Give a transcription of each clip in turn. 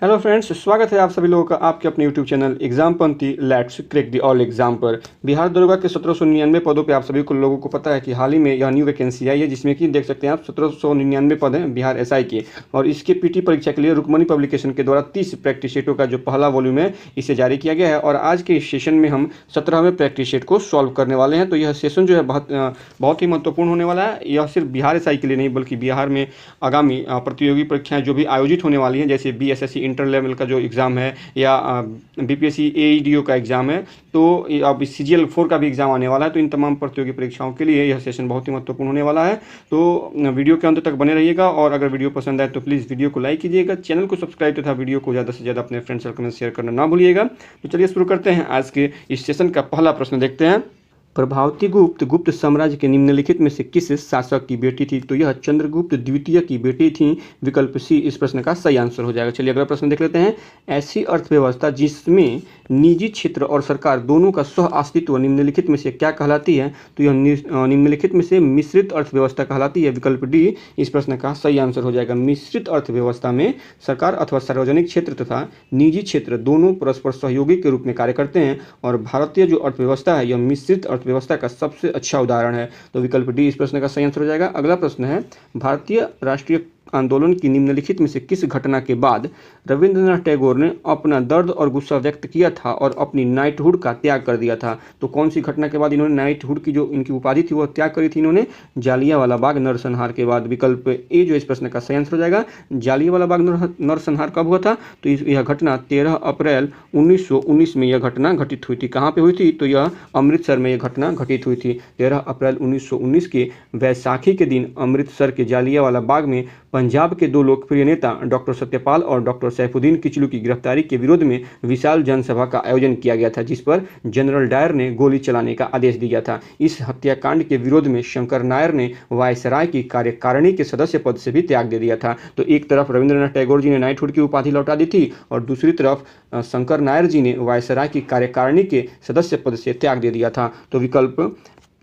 Hello friends, स्वागत है आप सभी लोगों का आपके अपने YouTube channel Exampanthi let's crack the all exam पर। बिहार दरोगा के 1799 पदों पे आप सभी को लोगों को पता है कि हाल ही में यह न्यू वैकेंसी आई है, जिसमें कि देख सकते हैं आप 1799 पद हैं बिहार एसआई के। और इसके पीटी परीक्षा के लिए रुक्मणी पब्लिकेशन के द्वारा 30 प्रैक्टिस सेटों का जो पहला वॉल्यूम है इसे जारी किया गया है। और आज के इस सेशन में हम 17वें प्रैक्टिस सेट को सॉल्व करने वाले हैं। तो यह सेशन जो है बहुत ही महत्वपूर्ण होने वाला है। यह सिर्फ बिहार एसआई के लिए नहीं बल्कि बिहार में आगामी प्रतियोगी परीक्षाएं जो भी आयोजित होने वाली हैं, जैसे बीएसएससी इंटर लेवल का जो एग्ज़ाम है या बीपीएससी एईडीओ का एग्ज़ाम है, तो अब सीजीएल 4 का भी एग्ज़ाम आने वाला है। तो इन तमाम प्रतियोगी परीक्षाओं के लिए यह सेशन बहुत ही महत्वपूर्ण होने वाला है। तो वीडियो के अंत तक बने रहिएगा और अगर वीडियो पसंद आए तो प्लीज़ वीडियो को लाइक कीजिएगा, चैनल को सब्सक्राइब तथा वीडियो को ज़्यादा से ज़्यादा अपने फ्रेंड सर्कल में शेयर करना ना भूलिएगा। तो चलिए शुरू करते हैं। आज के इस सेशन का पहला प्रश्न देखते हैं। प्रभावती गुप्त गुप्त साम्राज्य के निम्नलिखित में से किस शासक की बेटी थी? तो यह चंद्रगुप्त द्वितीय की बेटी थी। विकल्प सी इस प्रश्न का सही आंसर हो जाएगा। चलिए अगला प्रश्न देख लेते हैं। ऐसी अर्थव्यवस्था जिसमें निजी क्षेत्र और सरकार दोनों का सह अस्तित्व निम्नलिखित में से क्या कहलाती है? तो यह निम्नलिखित में से मिश्रित अर्थव्यवस्था कहलाती है। विकल्प डी इस प्रश्न का सही आंसर हो जाएगा। मिश्रित अर्थव्यवस्था में सरकार अथवा सार्वजनिक क्षेत्र तथा निजी क्षेत्र दोनों परस्पर सहयोगी के रूप में कार्य करते हैं और भारतीय जो अर्थव्यवस्था है यह मिश्रित अर्थव्यवस्था का सबसे अच्छा उदाहरण है। तो विकल्प डी इस प्रश्न का सही आंसर हो जाएगा। अगला प्रश्न है, भारतीय राष्ट्रीय आंदोलन की निम्नलिखित में से किस घटना के बाद रविंद्रनाथ टैगोर ने अपना दर्द और गुस्सा व्यक्त किया था और अपनी नाइटहुड का त्याग कर दिया था? तो कौन सी घटना के बाद इन्होंने नाइटहुड की जो इनकी उपाधि थी वह त्याग करी थी? इन्होंने जालियांवाला बाग नरसंहार के बाद। विकल्प ए जो इस प्रश्न का सही आंसर हो जाएगा। जालियांवाला बाग नरसंहार कब हुआ था? तो यह घटना 13 अप्रैल 1919 में यह घटना घटित हुई थी। कहाँ पे हुई थी? तो यह अमृतसर में यह घटना घटित हुई थी। 13 अप्रैल 1919 के वैसाखी के दिन अमृतसर के जालियांवाला बाग में पंजाब के दो लोकप्रिय नेता डॉक्टर सत्यपाल और डॉक्टर सैफुद्दीन किचलू की गिरफ्तारी के विरोध में विशाल जनसभा का आयोजन किया गया था, जिस पर जनरल डायर ने गोली चलाने का आदेश दिया था। इस हत्याकांड के विरोध में शंकर नायर ने वायसराय की कार्यकारिणी के सदस्य पद से भी त्याग दे दिया था। तो एक तरफ रविंद्रनाथ टैगोर जी ने नाइटहुड की उपाधि लौटा दी थी और दूसरी तरफ शंकर नायर जी ने वायसराय की कार्यकारिणी के सदस्य पद से त्याग दे दिया था। तो विकल्प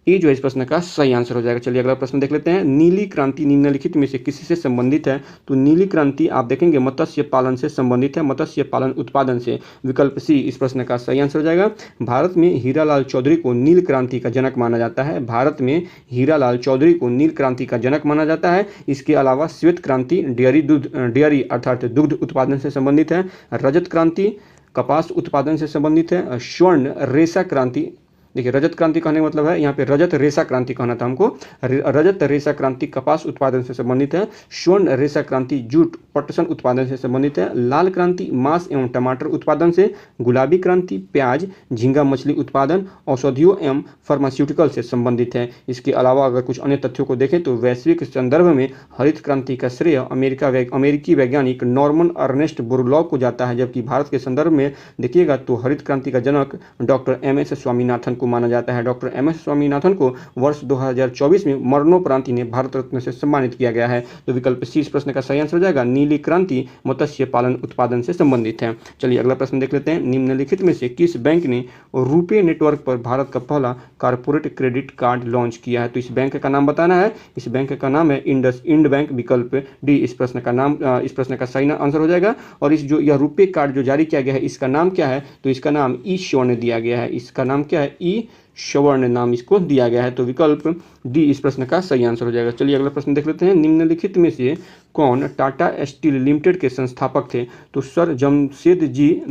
ये जो है इस प्रश्न का सही आंसर हो जाएगा। चलिए अगला प्रश्न देख लेते हैं। नीली क्रांति निम्नलिखित में से किसी से संबंधित है? तो नीली क्रांति आप देखेंगे मत्स्य पालन से संबंधित है, मत्स्य पालन उत्पादन से। विकल्प सी इस प्रश्न का सही आंसर हो जाएगा। भारत में हीरालाल चौधरी को नील क्रांति का जनक माना जाता है। भारत में हीरालाल चौधरी को नील क्रांति का जनक माना जाता है। इसके अलावा श्वेत क्रांति डेयरी अर्थात दुग्ध उत्पादन से संबंधित है। रजत क्रांति कपास उत्पादन से संबंधित है। स्वर्ण रेशा क्रांति, देखिए रजत क्रांति कहने का मतलब है यहाँ पे रजत रेशा क्रांति कहना था हमको। रजत रेशा क्रांति कपास उत्पादन से संबंधित है। स्वर्ण रेशा क्रांति जूट पटसन उत्पादन से संबंधित है। लाल क्रांति मांस एवं टमाटर उत्पादन से। गुलाबी क्रांति प्याज झींगा मछली उत्पादन औषधियों एवं फार्मास्यूटिकल से संबंधित है। इसके अलावा अगर कुछ अन्य तथ्यों को देखें तो वैश्विक संदर्भ में हरित क्रांति का श्रेय अमेरिकी वैज्ञानिक नॉर्मन अर्नेस्ट बोरलॉग को जाता है, जबकि भारत के संदर्भ में देखिएगा तो हरित क्रांति का जनक डॉक्टर एम.एस. स्वामीनाथन को माना जाता है। Doctor MS. स्वामीनाथन को वर्ष 2024 में मरणोपरांत इन्हें भारत रत्न से सम्मानित किया गया है। तो विकल्प सी इस प्रश्न का सही आंसर हो जाएगा। नीली क्रांति मत्स्य पालन उत्पादन से संबंधित है। चलिए अगला प्रश्न देख लेते हैं। निम्नलिखित में से किस बैंक ने रुपे नेटवर्क पर भारत का पहला कारपोरेट क्रेडिट कार्ड लॉन्च किया है? तो इस बैंक का नाम बताना है। इस बैंक का नाम है इंड बैंक। विकल्प डी इस प्रश्न का सही आंसर हो जाएगा। और इस जो यह रुपे कार्ड जो जारी किया गया है इसका नाम क्या है? तो इसका नाम ई स्वर्ण दिया गया है। इसका नाम क्या है? ई स्वर्ण नाम इसको दिया गया है। तो विकल्प डी इस प्रश्न का सही आंसर हो जाएगा। चलिए अगला प्रश्न देख लेते हैं। निम्नलिखित में से कौन टाटा स्टील लिमिटेड के संस्थापक थे? तो sir Jamsetji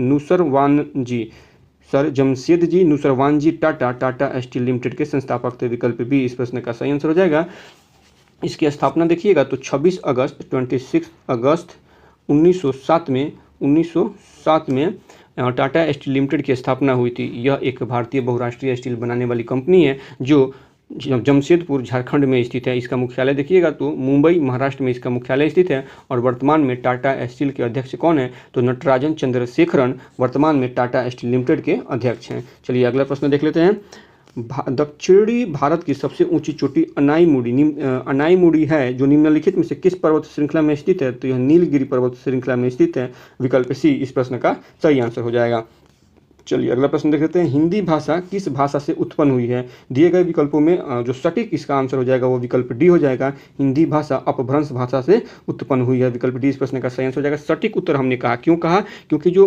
Nusserwanji Tata steel limited के संस्थापक थे। विकल्प बी इस प्रश्न का सही आंसर हो जाएगा। इसकी स्थापना देखिएगा तो 26 अगस्त 1907 में टाटा स्टील लिमिटेड की स्थापना हुई थी। यह एक भारतीय बहुराष्ट्रीय स्टील बनाने वाली कंपनी है जो जमशेदपुर झारखंड में स्थित है। इसका मुख्यालय देखिएगा तो मुंबई महाराष्ट्र में इसका मुख्यालय स्थित है। और वर्तमान में टाटा स्टील के अध्यक्ष कौन है? तो नटराजन चंद्रशेखरन वर्तमान में टाटा स्टील लिमिटेड के अध्यक्ष हैं। चलिए अगला प्रश्न देख लेते हैं। दक्षिणी भारत की सबसे ऊंची चोटी अनाईमुड़ी है जो निम्नलिखित में से किस पर्वत श्रृंखला में स्थित है? तो यह नीलगिरी पर्वत श्रृंखला में स्थित है। विकल्प सी इस प्रश्न का सही आंसर हो जाएगा। चलिए अगला प्रश्न देख लेते हैं। हिंदी भाषा किस भाषा से उत्पन्न हुई है? दिए गए विकल्पों में जो सटीक इसका आंसर हो जाएगा वो विकल्प डी हो जाएगा। हिंदी भाषा अपभ्रंश भाषा से उत्पन्न हुई है, विकल्प डी इस प्रश्न का सही आंसर हो जाएगा। सटीक उत्तर हमने कहा, क्यों कहा? क्योंकि जो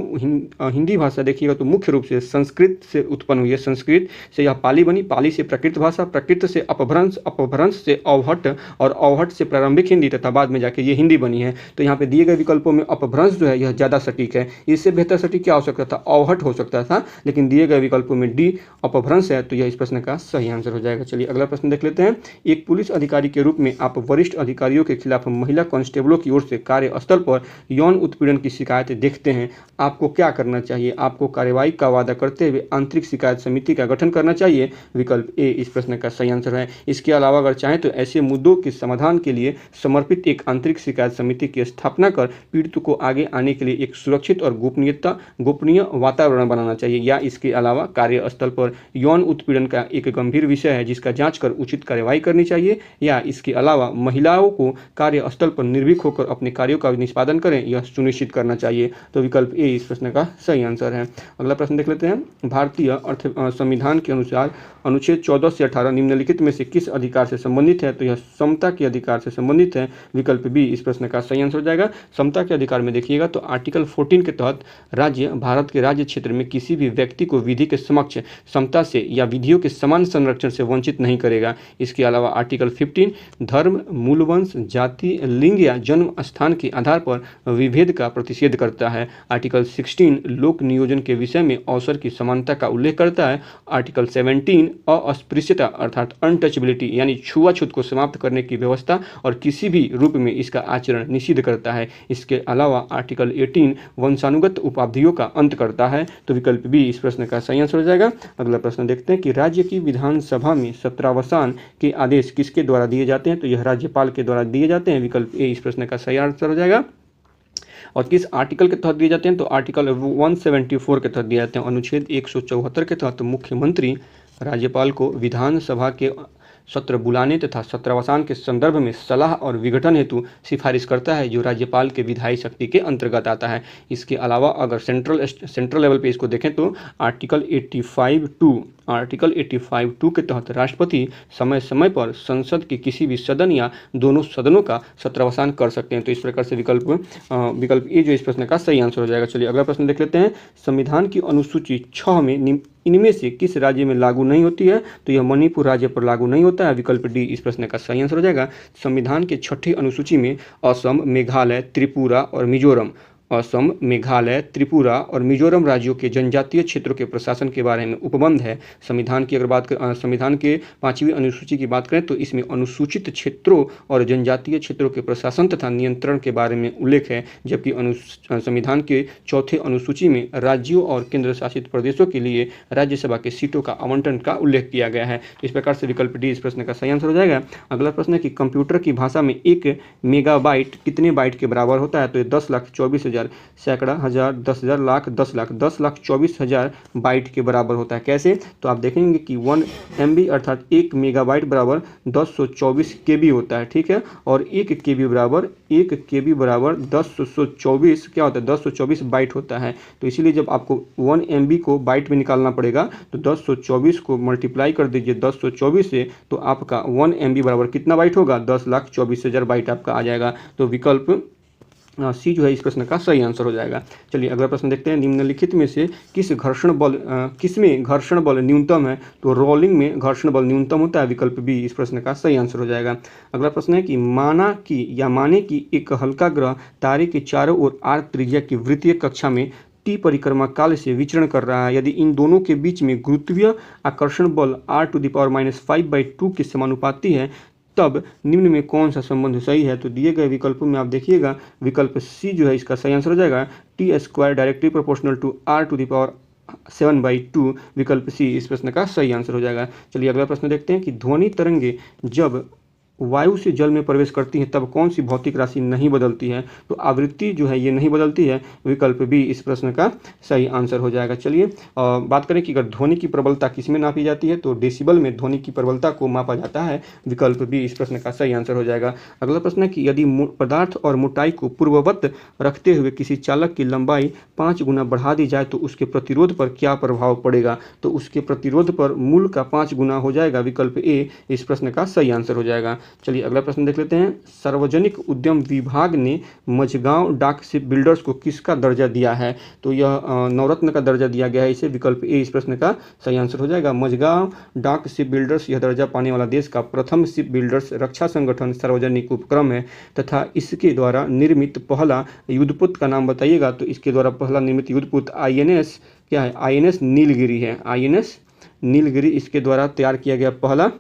हिंदी भाषा देखिएगा तो मुख्य रूप से संस्कृत से उत्पन्न हुई है। संस्कृत से यह पाली बनी, पाली से प्राकृत भाषा, प्राकृत से अपभ्रंश, अपभ्रंश से अवहट और अवहट से प्रारंभिक हिंदी तथा बाद में जाके ये हिंदी बनी है। तो यहाँ पे दिए गए विकल्पों में अपभ्रंश जो है यह ज़्यादा सटीक है। इससे बेहतर सटीक क्या हो सकता था? अवहट हो सकता था, लेकिन दिए गए विकल्पों में डी अपभ्रंश है, तो यह इस प्रश्न का सही आंसर हो जाएगा। चलिए अगला प्रश्न देख लेते हैं। एक पुलिस अधिकारी के रूप में आप वरिष्ठ अधिकारियों के खिलाफ महिला कांस्टेबलों की ओर से कार्यस्थल पर यौन उत्पीड़न की शिकायत देखते हैं, आपको क्या करना चाहिए? आपको कार्रवाई का वादा करते हुए आंतरिक शिकायत समिति का गठन करना चाहिए, विकल्प ए इस प्रश्न का सही आंसर है। इसके अलावा अगर चाहें तो ऐसे मुद्दों के समाधान के लिए समर्पित एक आंतरिक शिकायत समिति की स्थापना कर पीड़ित को आगे आने के लिए एक सुरक्षित और गोपनीय वातावरण बनाना चाहिए, या इसके अलावा कार्यस्थल पर यौन उत्पीड़न का एक गंभीर विषय है जिसका जांच कर उचित कार्रवाई करनी चाहिए, या इसके अलावा महिलाओं को कार्यस्थल पर निर्भीक होकर अपने कार्यों का निष्पादन करें यह सुनिश्चित करना चाहिए। तो विकल्प ए इस प्रश्न का सही आंसर है। अगला प्रश्न देख लेते हैं। भारतीय संविधान के अनुसार अनुच्छेद 14 से 18 निम्नलिखित में से किस अधिकार से संबंधित है? तो यह समता के अधिकार से संबंधित है, विकल्प बी इस प्रश्न का सही आंसर हो जाएगा। समता के अधिकार में देखिएगा तो आर्टिकल 14 के तहत राज्य भारत के राज्य क्षेत्र में किसी भी व्यक्ति को विधि के समक्ष समता से या विधियों के समान संरक्षण से वंचित नहीं करेगा। इसके अलावा आर्टिकल 15 धर्म, मूलवंश, जाति, लिंग या जन्म स्थान के आधार पर विभेद का प्रतिषेध करता है। आर्टिकल 16 लोक नियोजन के विषय में अवसर की समानता का उल्लेख करता है। आर्टिकल 17 अस्पृश्यता अर्थात अनटचेबिलिटी यानी छुआछूत को समाप्त करने की व्यवस्था और किसी भी रूप में इसका आचरण निषिद्ध करता है। इसके अलावा आर्टिकल 18 वंशानुगत उपाधियों का अंत करता है, तो विकल्प बी इस प्रश्न का सही आंसर हो जाएगा। अगला प्रश्न देखते हैं कि राज्य की विधानसभा में सत्रावसान के आदेश किसके द्वारा दिए जाते हैं? तो यह राज्यपाल के द्वारा दिए जाते हैं, विकल्प ए इस प्रश्न का सही आंसर हो जाएगा। और किस आर्टिकल के तहत दिए जाते हैं? तो आर्टिकल 174 के तहत दिए जाते हैं। अनुच्छेद 174 के तहत मुख्यमंत्री राज्यपाल को विधानसभा के सत्र बुलाने तथा सत्रावसान के संदर्भ में सलाह और विघटन हेतु सिफारिश करता है, जो राज्यपाल के विधायी शक्ति के अंतर्गत आता है। इसके अलावा अगर सेंट्रल लेवल पे इसको देखें तो आर्टिकल 85(2) के तहत राष्ट्रपति समय समय पर संसद के किसी भी सदन या दोनों सदनों का सत्रावसान कर सकते हैं। तो इस प्रकार से विकल्प ए जो इस प्रश्न का सही आंसर हो जाएगा। चलिए अगला प्रश्न देख लेते हैं। संविधान की अनुसूची 6 में इनमें से किस राज्य में लागू नहीं होती है? तो यह मणिपुर राज्य पर लागू नहीं होता है, विकल्प डी इस प्रश्न का सही आंसर हो जाएगा। संविधान के 6ठी अनुसूची में असम, मेघालय, त्रिपुरा और मिजोरम असम, मेघालय, त्रिपुरा और मिजोरम राज्यों के जनजातीय क्षेत्रों के प्रशासन के बारे में उपबंध है। संविधान की अगर संविधान के 5वीं अनुसूची की बात करें तो इसमें अनुसूचित क्षेत्रों और जनजातीय क्षेत्रों के प्रशासन तथा नियंत्रण के बारे में उल्लेख है, जबकि संविधान के 4थे अनुसूची में राज्यों और केंद्र शासित प्रदेशों के लिए राज्यसभा के सीटों का आवंटन का उल्लेख किया गया है। इस प्रकार से विकल्प डी इस प्रश्न का सही आंसर हो जाएगा। अगला प्रश्न है कि कंप्यूटर की भाषा में 1 मेगाबाइट कितने बाइट के बराबर होता है? तो ये 10,24,000 सैकड़ा, हजार, 10,000, लाख, 10,00,000 10,24,000 बाइट के बराबर होता है। कैसे? तो आप देखेंगे कि 1 MB अर्थात 1 मेगाबाइट बराबर 1024 KB होता है, ठीक है। और 1 KB बराबर 1024 क्या होता है? 1024 बाइट होता है। तो इसीलिए जब आपको 1 MB को बाइट में निकालना पड़ेगा तो 1024 को मल्टीप्लाई कर दीजिए 1024 से, तो आपका 1 MB बराबर कितना बाइट होगा? 10,24,000 बाइट आपका आ जाएगा। तो विकल्प सी जो है इस प्रश्न का सही आंसर हो जाएगा। चलिए अगला प्रश्न देखते हैं। निम्नलिखित में से किसमें घर्षण बल न्यूनतम है? तो रोलिंग में घर्षण बल न्यूनतम होता है, विकल्प बी इस प्रश्न का सही आंसर हो जाएगा। अगला प्रश्न है कि माने की एक हल्का ग्रह तारे के चारों ओर आर त्रिज्या की वृत्तीय कक्षा में टी परिक्रमा काल से विचरण कर रहा है। यदि इन दोनों के बीच में गुरुत्वीय आकर्षण बल r⁻⁵/2 के समानुपाती है तब निम्न में कौन सा संबंध सही है? तो दिए गए विकल्पों में आप देखिएगा विकल्प सी जो है इसका सही आंसर हो जाएगा। t² directly proportional to r⁻7/2, विकल्प सी इस प्रश्न का सही आंसर हो जाएगा। चलिए अगला प्रश्न देखते हैं कि ध्वनि तरंगे जब वायु से जल में प्रवेश करती है तब कौन सी भौतिक राशि नहीं बदलती है? तो आवृत्ति जो है ये नहीं बदलती है। विकल्प बी इस प्रश्न का सही आंसर हो जाएगा। चलिए बात करें कि अगर ध्वनि की प्रबलता किसमें नापी जाती है, तो डेसिबल में ध्वनि की प्रबलता को मापा जाता है। विकल्प बी इस प्रश्न का सही आंसर हो जाएगा। अगला प्रश्न है कि यदि पदार्थ और मोटाई को पूर्ववत रखते हुए किसी चालक की लंबाई 5 गुना बढ़ा दी जाए तो उसके प्रतिरोध पर क्या प्रभाव पड़ेगा? तो उसके प्रतिरोध पर मूल का 5 गुना हो जाएगा। विकल्प ए इस प्रश्न का सही आंसर हो जाएगा। चलिए अगला प्रश्न देख लेते हैं। सार्वजनिक उद्यम विभाग ने मझगांव डाक शिप बिल्डर्स को किसका दर्जा दिया है? तो यह नवरत्न का दर्जा दिया गया है इसे। विकल्प ए इस प्रश्न का सही आंसर हो जाएगा। मझगांव डाक शिप बिल्डर्स यह दर्जा पाने वाला देश का प्रथम शिप बिल्डर्स रक्षा संगठन सार्वजनिक उपक्रम है तथा इसके द्वारा निर्मित पहला युद्धपोत का नाम बताइएगा। तो इसके द्वारा पहला निर्मित युद्धपोत INS क्या है? INS नीलगिरी है। INS नीलगिरी इसके द्वारा तैयार किया गया पहला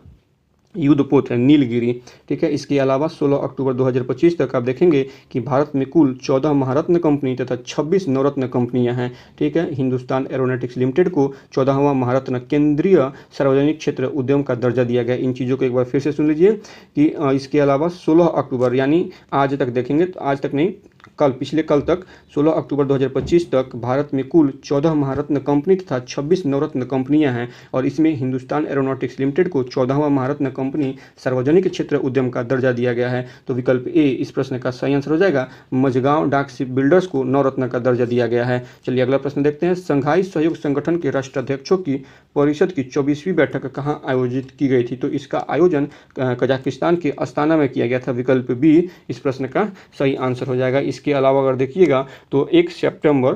युद्धपोत है नीलगिरी। ठीक है। इसके अलावा 16 अक्टूबर 2025 तक आप देखेंगे कि भारत में कुल 14 महारत्न कंपनी तथा 26 नवरत्न कंपनियां हैं। ठीक है। हिंदुस्तान एरोनॉटिक्स लिमिटेड को 14वां महारत्न केंद्रीय सार्वजनिक क्षेत्र उद्यम का दर्जा दिया गया। इन चीज़ों को एक बार फिर से सुन लीजिए कि इसके अलावा 16 अक्टूबर यानी आज तक देखेंगे तो आज तक नहीं पिछले कल तक 16 अक्टूबर 2025 तक भारत में कुल 14 महारत्न कंपनी तथा 26 नवरत्न कंपनियां हैं और इसमें हिंदुस्तान एरोनॉटिक्स लिमिटेड को 14वां महारत्न कंपनी सार्वजनिक क्षेत्र उद्यम का दर्जा दिया गया है। तो विकल्प ए इस प्रश्न का सही आंसर हो जाएगा। मझगांव डाक शिप बिल्डर्स को नवरत्न का दर्जा दिया गया है। चलिए अगला प्रश्न देखते हैं। संघाई सहयोग संगठन के राष्ट्राध्यक्षों की परिषद की 24वीं बैठक कहाँ आयोजित की गई थी? तो इसका आयोजन कजाकिस्तान के अस्ताना में किया गया था। विकल्प बी इस प्रश्न का सही आंसर हो जाएगा। इसके अलावा अगर देखिएगा तो 1 सितंबर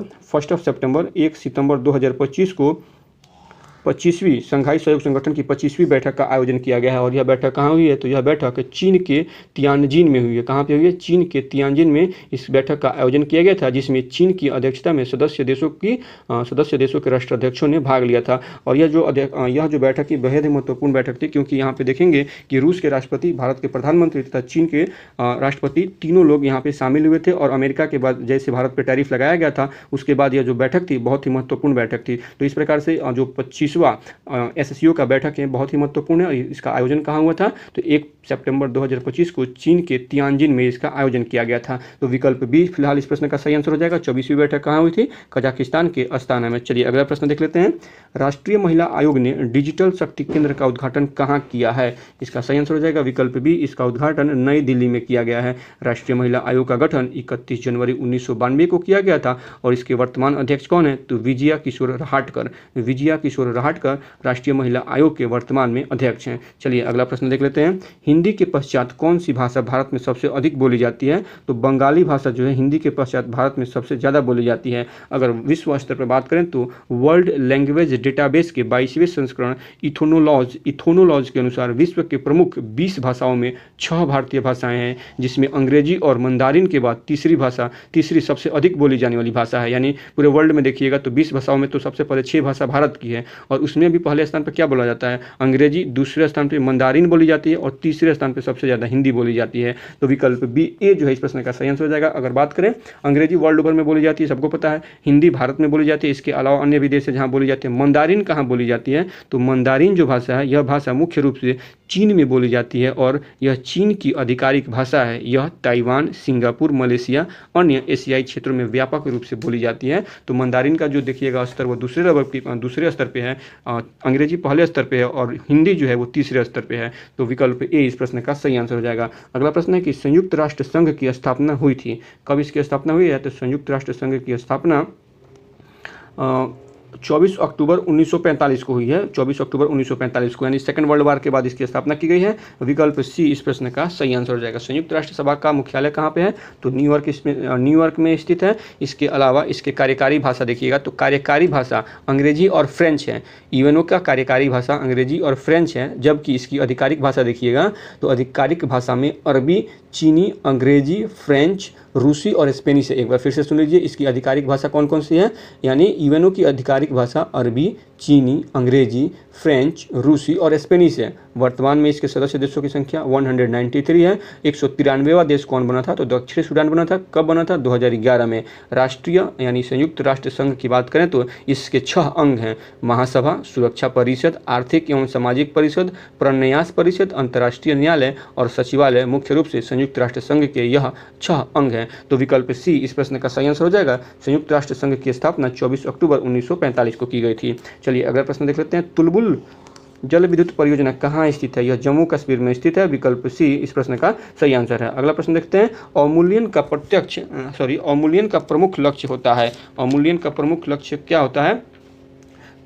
2025 को 25वीं संघाई सहयोग संगठन की 25वीं बैठक का आयोजन किया गया है। और यह बैठक कहाँ हुई है? तो यह बैठक चीन के तियानजिन में हुई है। कहाँ पे हुई है? चीन के तियानजिन में इस बैठक का आयोजन किया गया था, जिसमें चीन की अध्यक्षता में सदस्य देशों के राष्ट्राध्यक्षों ने भाग लिया था। और यह जो बैठक की बेहद महत्वपूर्ण बैठक थी, क्योंकि यहाँ पे देखेंगे कि रूस के राष्ट्रपति, भारत के प्रधानमंत्री तथा चीन के राष्ट्रपति तीनों लोग यहाँ पे शामिल हुए थे। और अमेरिका के बाद जैसे भारत पर टैरिफ लगाया गया था उसके बाद यह जो बैठक थी बहुत ही महत्वपूर्ण बैठक थी। तो इस प्रकार से जो 25वां SCO का बैठक है बहुत ही महत्वपूर्ण है। और इसका आयोजन कहाँ हुआ था? तो 1 सितंबर 2025 को चीन के तियानजिन में इसका आयोजन किया गया था। तो विकल्प बी फिलहाल इस प्रश्न का सही आंसर हो जाएगा। 24वीं बैठक कहाँ हुई थी? कजाकिस्तान के अस्ताना में। चलिए अगला प्रश्न देख लेते हैं। राष्ट्रीय महिला आयोग ने डिजिटल शक्ति केंद्र का उद्घाटन कहाँ किया है? इसका सही आंसर हो जाएगा। विकल्प बी इसका उद्घाटन नई दिल्ली में किया गया है। राष्ट्रीय महिला आयोग का गठन 31 जनवरी 1992 को किया गया था और इसके वर्तमान अध्यक्ष कौन है? तो विजया किशोर रहाटकर राष्ट्रीय महिला आयोग के वर्तमान में अध्यक्ष हैं। चलिए अगला प्रश्न देख लेते हैं। हिंदी के पश्चात कौन सी भाषा भारत में सबसे अधिक बोली जाती है? तो बंगाली भाषा जो है हिंदी के पश्चात भारत में सबसे ज़्यादा बोली जाती है। अगर विश्व स्तर पर बात करें तो वर्ल्ड लैंग्वेज डेटाबेस के 22वें संस्करण इथोनोलॉज के अनुसार विश्व के प्रमुख 20 भाषाओं में 6 भारतीय भाषाएं हैं, जिसमें अंग्रेजी और मंदारिन के बाद तीसरी सबसे अधिक बोली जाने वाली भाषा है। यानी पूरे वर्ल्ड में देखिएगा तो 20 भाषाओं में तो सबसे पहले 6 भाषा भारत की है और उसमें भी पहले स्थान पर क्या बोला जाता है? अंग्रेजी, दूसरे स्थान पर मंदारिन बोली जाती है और तीसरे स्थान पर सबसे ज़्यादा हिंदी बोली जाती है। तो विकल्प बी ए जो है इस प्रश्न का सही आंसर हो जाएगा। अगर बात करें अंग्रेजी वर्ल्ड ओवर में बोली जाती है, सबको पता है। हिंदी भारत में बोली जाती है, इसके अलावा अन्य भी देश है जहाँ बोली जाती है। मंदारिन कहाँ बोली जाती है? तो मंदारिन जो भाषा है यह भाषा मुख्य रूप से चीन में बोली जाती है और यह चीन की आधिकारिक भाषा है। यह ताइवान, सिंगापुर, मलेशिया, अन्य एशियाई क्षेत्रों में व्यापक रूप से बोली जाती है। तो मंदारिन का जो देखिएगा स्तर वो दूसरे स्तर पे है, अंग्रेजी पहले स्तर पे है और हिंदी जो है वो तीसरे स्तर पे है। तो विकल्प ए इस प्रश्न का सही आंसर हो जाएगा। अगला प्रश्न है कि संयुक्त राष्ट्र संघ की स्थापना हुई थी, कब इसकी स्थापना हुई है? तो संयुक्त राष्ट्र संघ की स्थापना 24 अक्टूबर 1945 को हुई है। 24 अक्टूबर 1945 को, यानी सेकंड वर्ल्ड वार के बाद इसकी स्थापना की गई है। विकल्प सी इस प्रश्न का सही आंसर हो जाएगा। संयुक्त राष्ट्र सभा का मुख्यालय कहाँ पे है? तो न्यूयॉर्क में स्थित है। इसके अलावा इसके कार्यकारी भाषा देखिएगा तो कार्यकारी भाषा अंग्रेजी और फ्रेंच है। यूएनओ का कार्यकारी भाषा अंग्रेजी और फ्रेंच है, जबकि इसकी आधिकारिक भाषा देखिएगा तो आधिकारिक भाषा में अरबी, चीनी, अंग्रेजी, फ्रेंच, रूसी और स्पेनिश है। एक बार फिर से सुन लीजिए, इसकी आधिकारिक भाषा कौन कौन सी है? यानी यूएनओ की आधिकारिक भाषा अरबी, चीनी, अंग्रेजी, फ्रेंच, रूसी और स्पेनिश है। वर्तमान में इसके सदस्य देशों की संख्या 193 है। 193वां देश कौन बना था? तो दक्षिण सूडान बना था। कब बना था? 2011 में। राष्ट्रीय यानी संयुक्त राष्ट्र संघ की बात करें तो इसके 6 अंग हैं: महासभा, सुरक्षा परिषद, आर्थिक एवं सामाजिक परिषद, प्रन्यास परिषद, अंतर्राष्ट्रीय न्यायालय और सचिवालय। मुख्य रूप से संयुक्त राष्ट्र संघ के यह 6 अंग हैं। तो विकल्प सी इस प्रश्न का सही आंसर हो जाएगा। संयुक्त राष्ट्र संघ की स्थापना 24 अक्टूबर 1945 को की गई थी। चलिए अगला प्रश्न देख लेते हैं। तुलबुल जल विद्युत परियोजना कहाँ स्थित है? यह जम्मू कश्मीर में स्थित है। विकल्प सी इस प्रश्न का सही आंसर है। अगला प्रश्न देखते हैं। अवमूल्यन का प्रमुख लक्ष्य होता है। अवमूल्यन का प्रमुख लक्ष्य क्या होता है?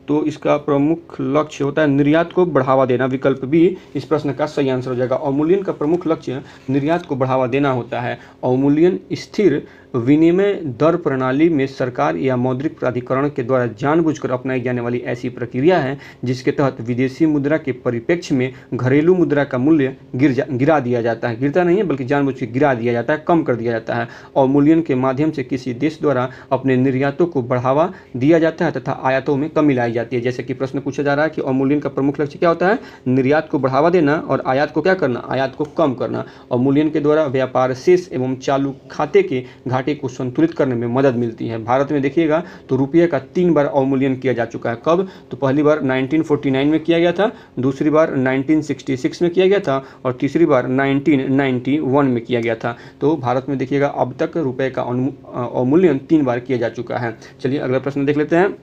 तो इसका प्रमुख लक्ष्य होता है निर्यात को बढ़ावा देना। विकल्प बी इस प्रश्न का सही आंसर हो जाएगा। अवमूल्यन का प्रमुख लक्ष्य निर्यात को बढ़ावा देना होता है। अवमूल्यन स्थिर विनिमय दर प्रणाली में सरकार या मौद्रिक प्राधिकरण के द्वारा जानबूझकर अपनाई जाने वाली ऐसी प्रक्रिया है जिसके तहत विदेशी मुद्रा के परिप्रेक्ष्य में घरेलू मुद्रा का मूल्य गिरा दिया जाता है। गिरता नहीं है बल्कि जानबूझ के गिरा दिया जाता है, कम कर दिया जाता है। अवमूल्यन के माध्यम से किसी देश द्वारा अपने निर्यातों को बढ़ावा दिया जाता है तथा आयातों में कमी लाई जाती है। जैसे कि प्रश्न पूछा जा रहा है कि अवमूल्यन का प्रमुख लक्ष्य क्या होता है? निर्यात को बढ़ावा देना और आयात को क्या करना? आयात को कम करना। अवमूल्यन के द्वारा व्यापार शेष एवं चालू खाते के घाटे को संतुलित करने में मदद मिलती है। भारत में देखिएगा तो रुपये का 3 बार अवमूल्यन किया जा चुका है। कब? तो पहली बार 1949 में किया गया था, दूसरी बार 1966 में किया गया था और तीसरी बार 1991 में किया गया था। तो भारत में देखिएगा अब तक रुपये का अवमूल्यन 3 बार किया जा चुका है। चलिए अगला प्रश्न देख लेते हैं।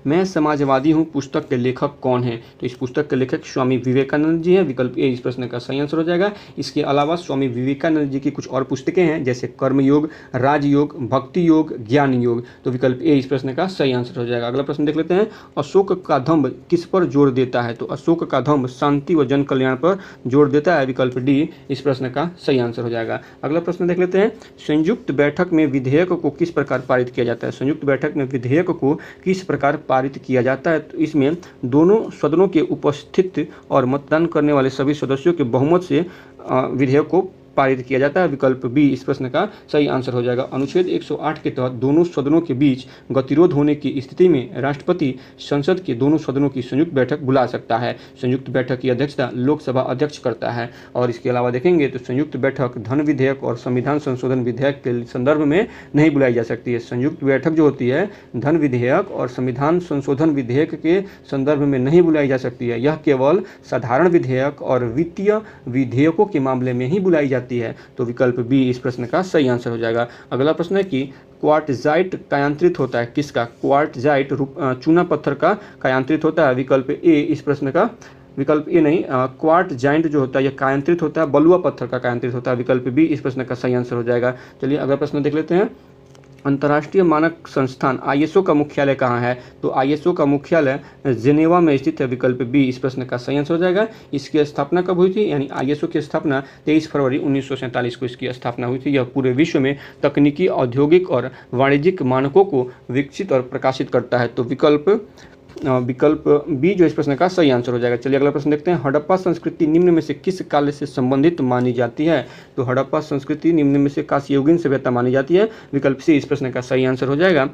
मैं समाजवादी हूँ पुस्तक के लेखक कौन है? तो इस पुस्तक के लेखक स्वामी विवेकानंद जी हैं। विकल्प ए इस प्रश्न का सही आंसर हो जाएगा। इसके अलावा स्वामी विवेकानंद जी की कुछ और पुस्तकें हैं जैसे कर्मयोग, राजयोग, भक्ति योग, ज्ञान योग। तो विकल्प ए इस प्रश्न का सही आंसर हो जाएगा। अगला प्रश्न देख लेते हैं। अशोक का धम्म किस पर जोर देता है? तो अशोक का धम्म शांति व जन कल्याण पर जोर देता है। विकल्प डी इस प्रश्न का सही आंसर हो जाएगा। अगला प्रश्न देख लेते हैं। संयुक्त बैठक में विधेयक को किस प्रकार पारित किया जाता है? संयुक्त बैठक में विधेयक को किस प्रकार पारित किया जाता है? तो इसमें दोनों सदनों के उपस्थित और मतदान करने वाले सभी सदस्यों के बहुमत से विधेयक को पारित किया जाता है। विकल्प बी इस प्रश्न का सही आंसर हो जाएगा। अनुच्छेद 108 के तहत दोनों सदनों के बीच गतिरोध होने की स्थिति में राष्ट्रपति संसद के दोनों सदनों की संयुक्त बैठक बुला सकता है। संयुक्त बैठक की अध्यक्षता लोकसभा अध्यक्ष करता है। और इसके अलावा देखेंगे तो संयुक्त बैठक धन विधेयक और संविधान संशोधन विधेयक के संदर्भ में नहीं बुलाई जा सकती है। संयुक्त बैठक जो होती है धन विधेयक और संविधान संशोधन विधेयक के संदर्भ में नहीं बुलाई जा सकती है। यह केवल साधारण विधेयक और वित्तीय विधेयकों के मामले में ही बुलाई जाती है। तो विकल्प बी इस प्रश्न का सही आंसर हो जाएगा। अगला प्रश्न है कि क्वार्टजाइट कायांतरित होता है किसका? क्वार्टजाइट चूना पत्थर का कायांतरित होता है। विकल्प ए इस प्रश्न का विकल्प ए नहीं, क्वार्ट जाइंट जो होता है यह कायांतरित होता है बलुआ पत्थर का कायांतरित होता है। विकल्प बी इस प्रश्न का सही आंसर हो जाएगा। चलिए अगला प्रश्न देख लेते हैं। अंतर्राष्ट्रीय मानक संस्थान ISO का मुख्यालय कहाँ है? तो ISO का मुख्यालय जेनेवा में स्थित है। विकल्प बी इस प्रश्न का सही आंसर हो जाएगा। इसकी स्थापना कब हुई थी? यानी ISO की स्थापना 23 फरवरी 1947 को इसकी स्थापना हुई थी। यह पूरे विश्व में तकनीकी, औद्योगिक और वाणिज्यिक मानकों को विकसित और प्रकाशित करता है। तो विकल्प बी जो इस प्रश्न का सही आंसर हो जाएगा। चलिए अगला प्रश्न देखते हैं। हड़प्पा संस्कृति निम्न में से किस काल से संबंधित मानी जाती है? तो हड़प्पा संस्कृति निम्न में से कांस्ययुगीन सभ्यता मानी जाती है। विकल्प सी इस प्रश्न का सही आंसर हो जाएगा।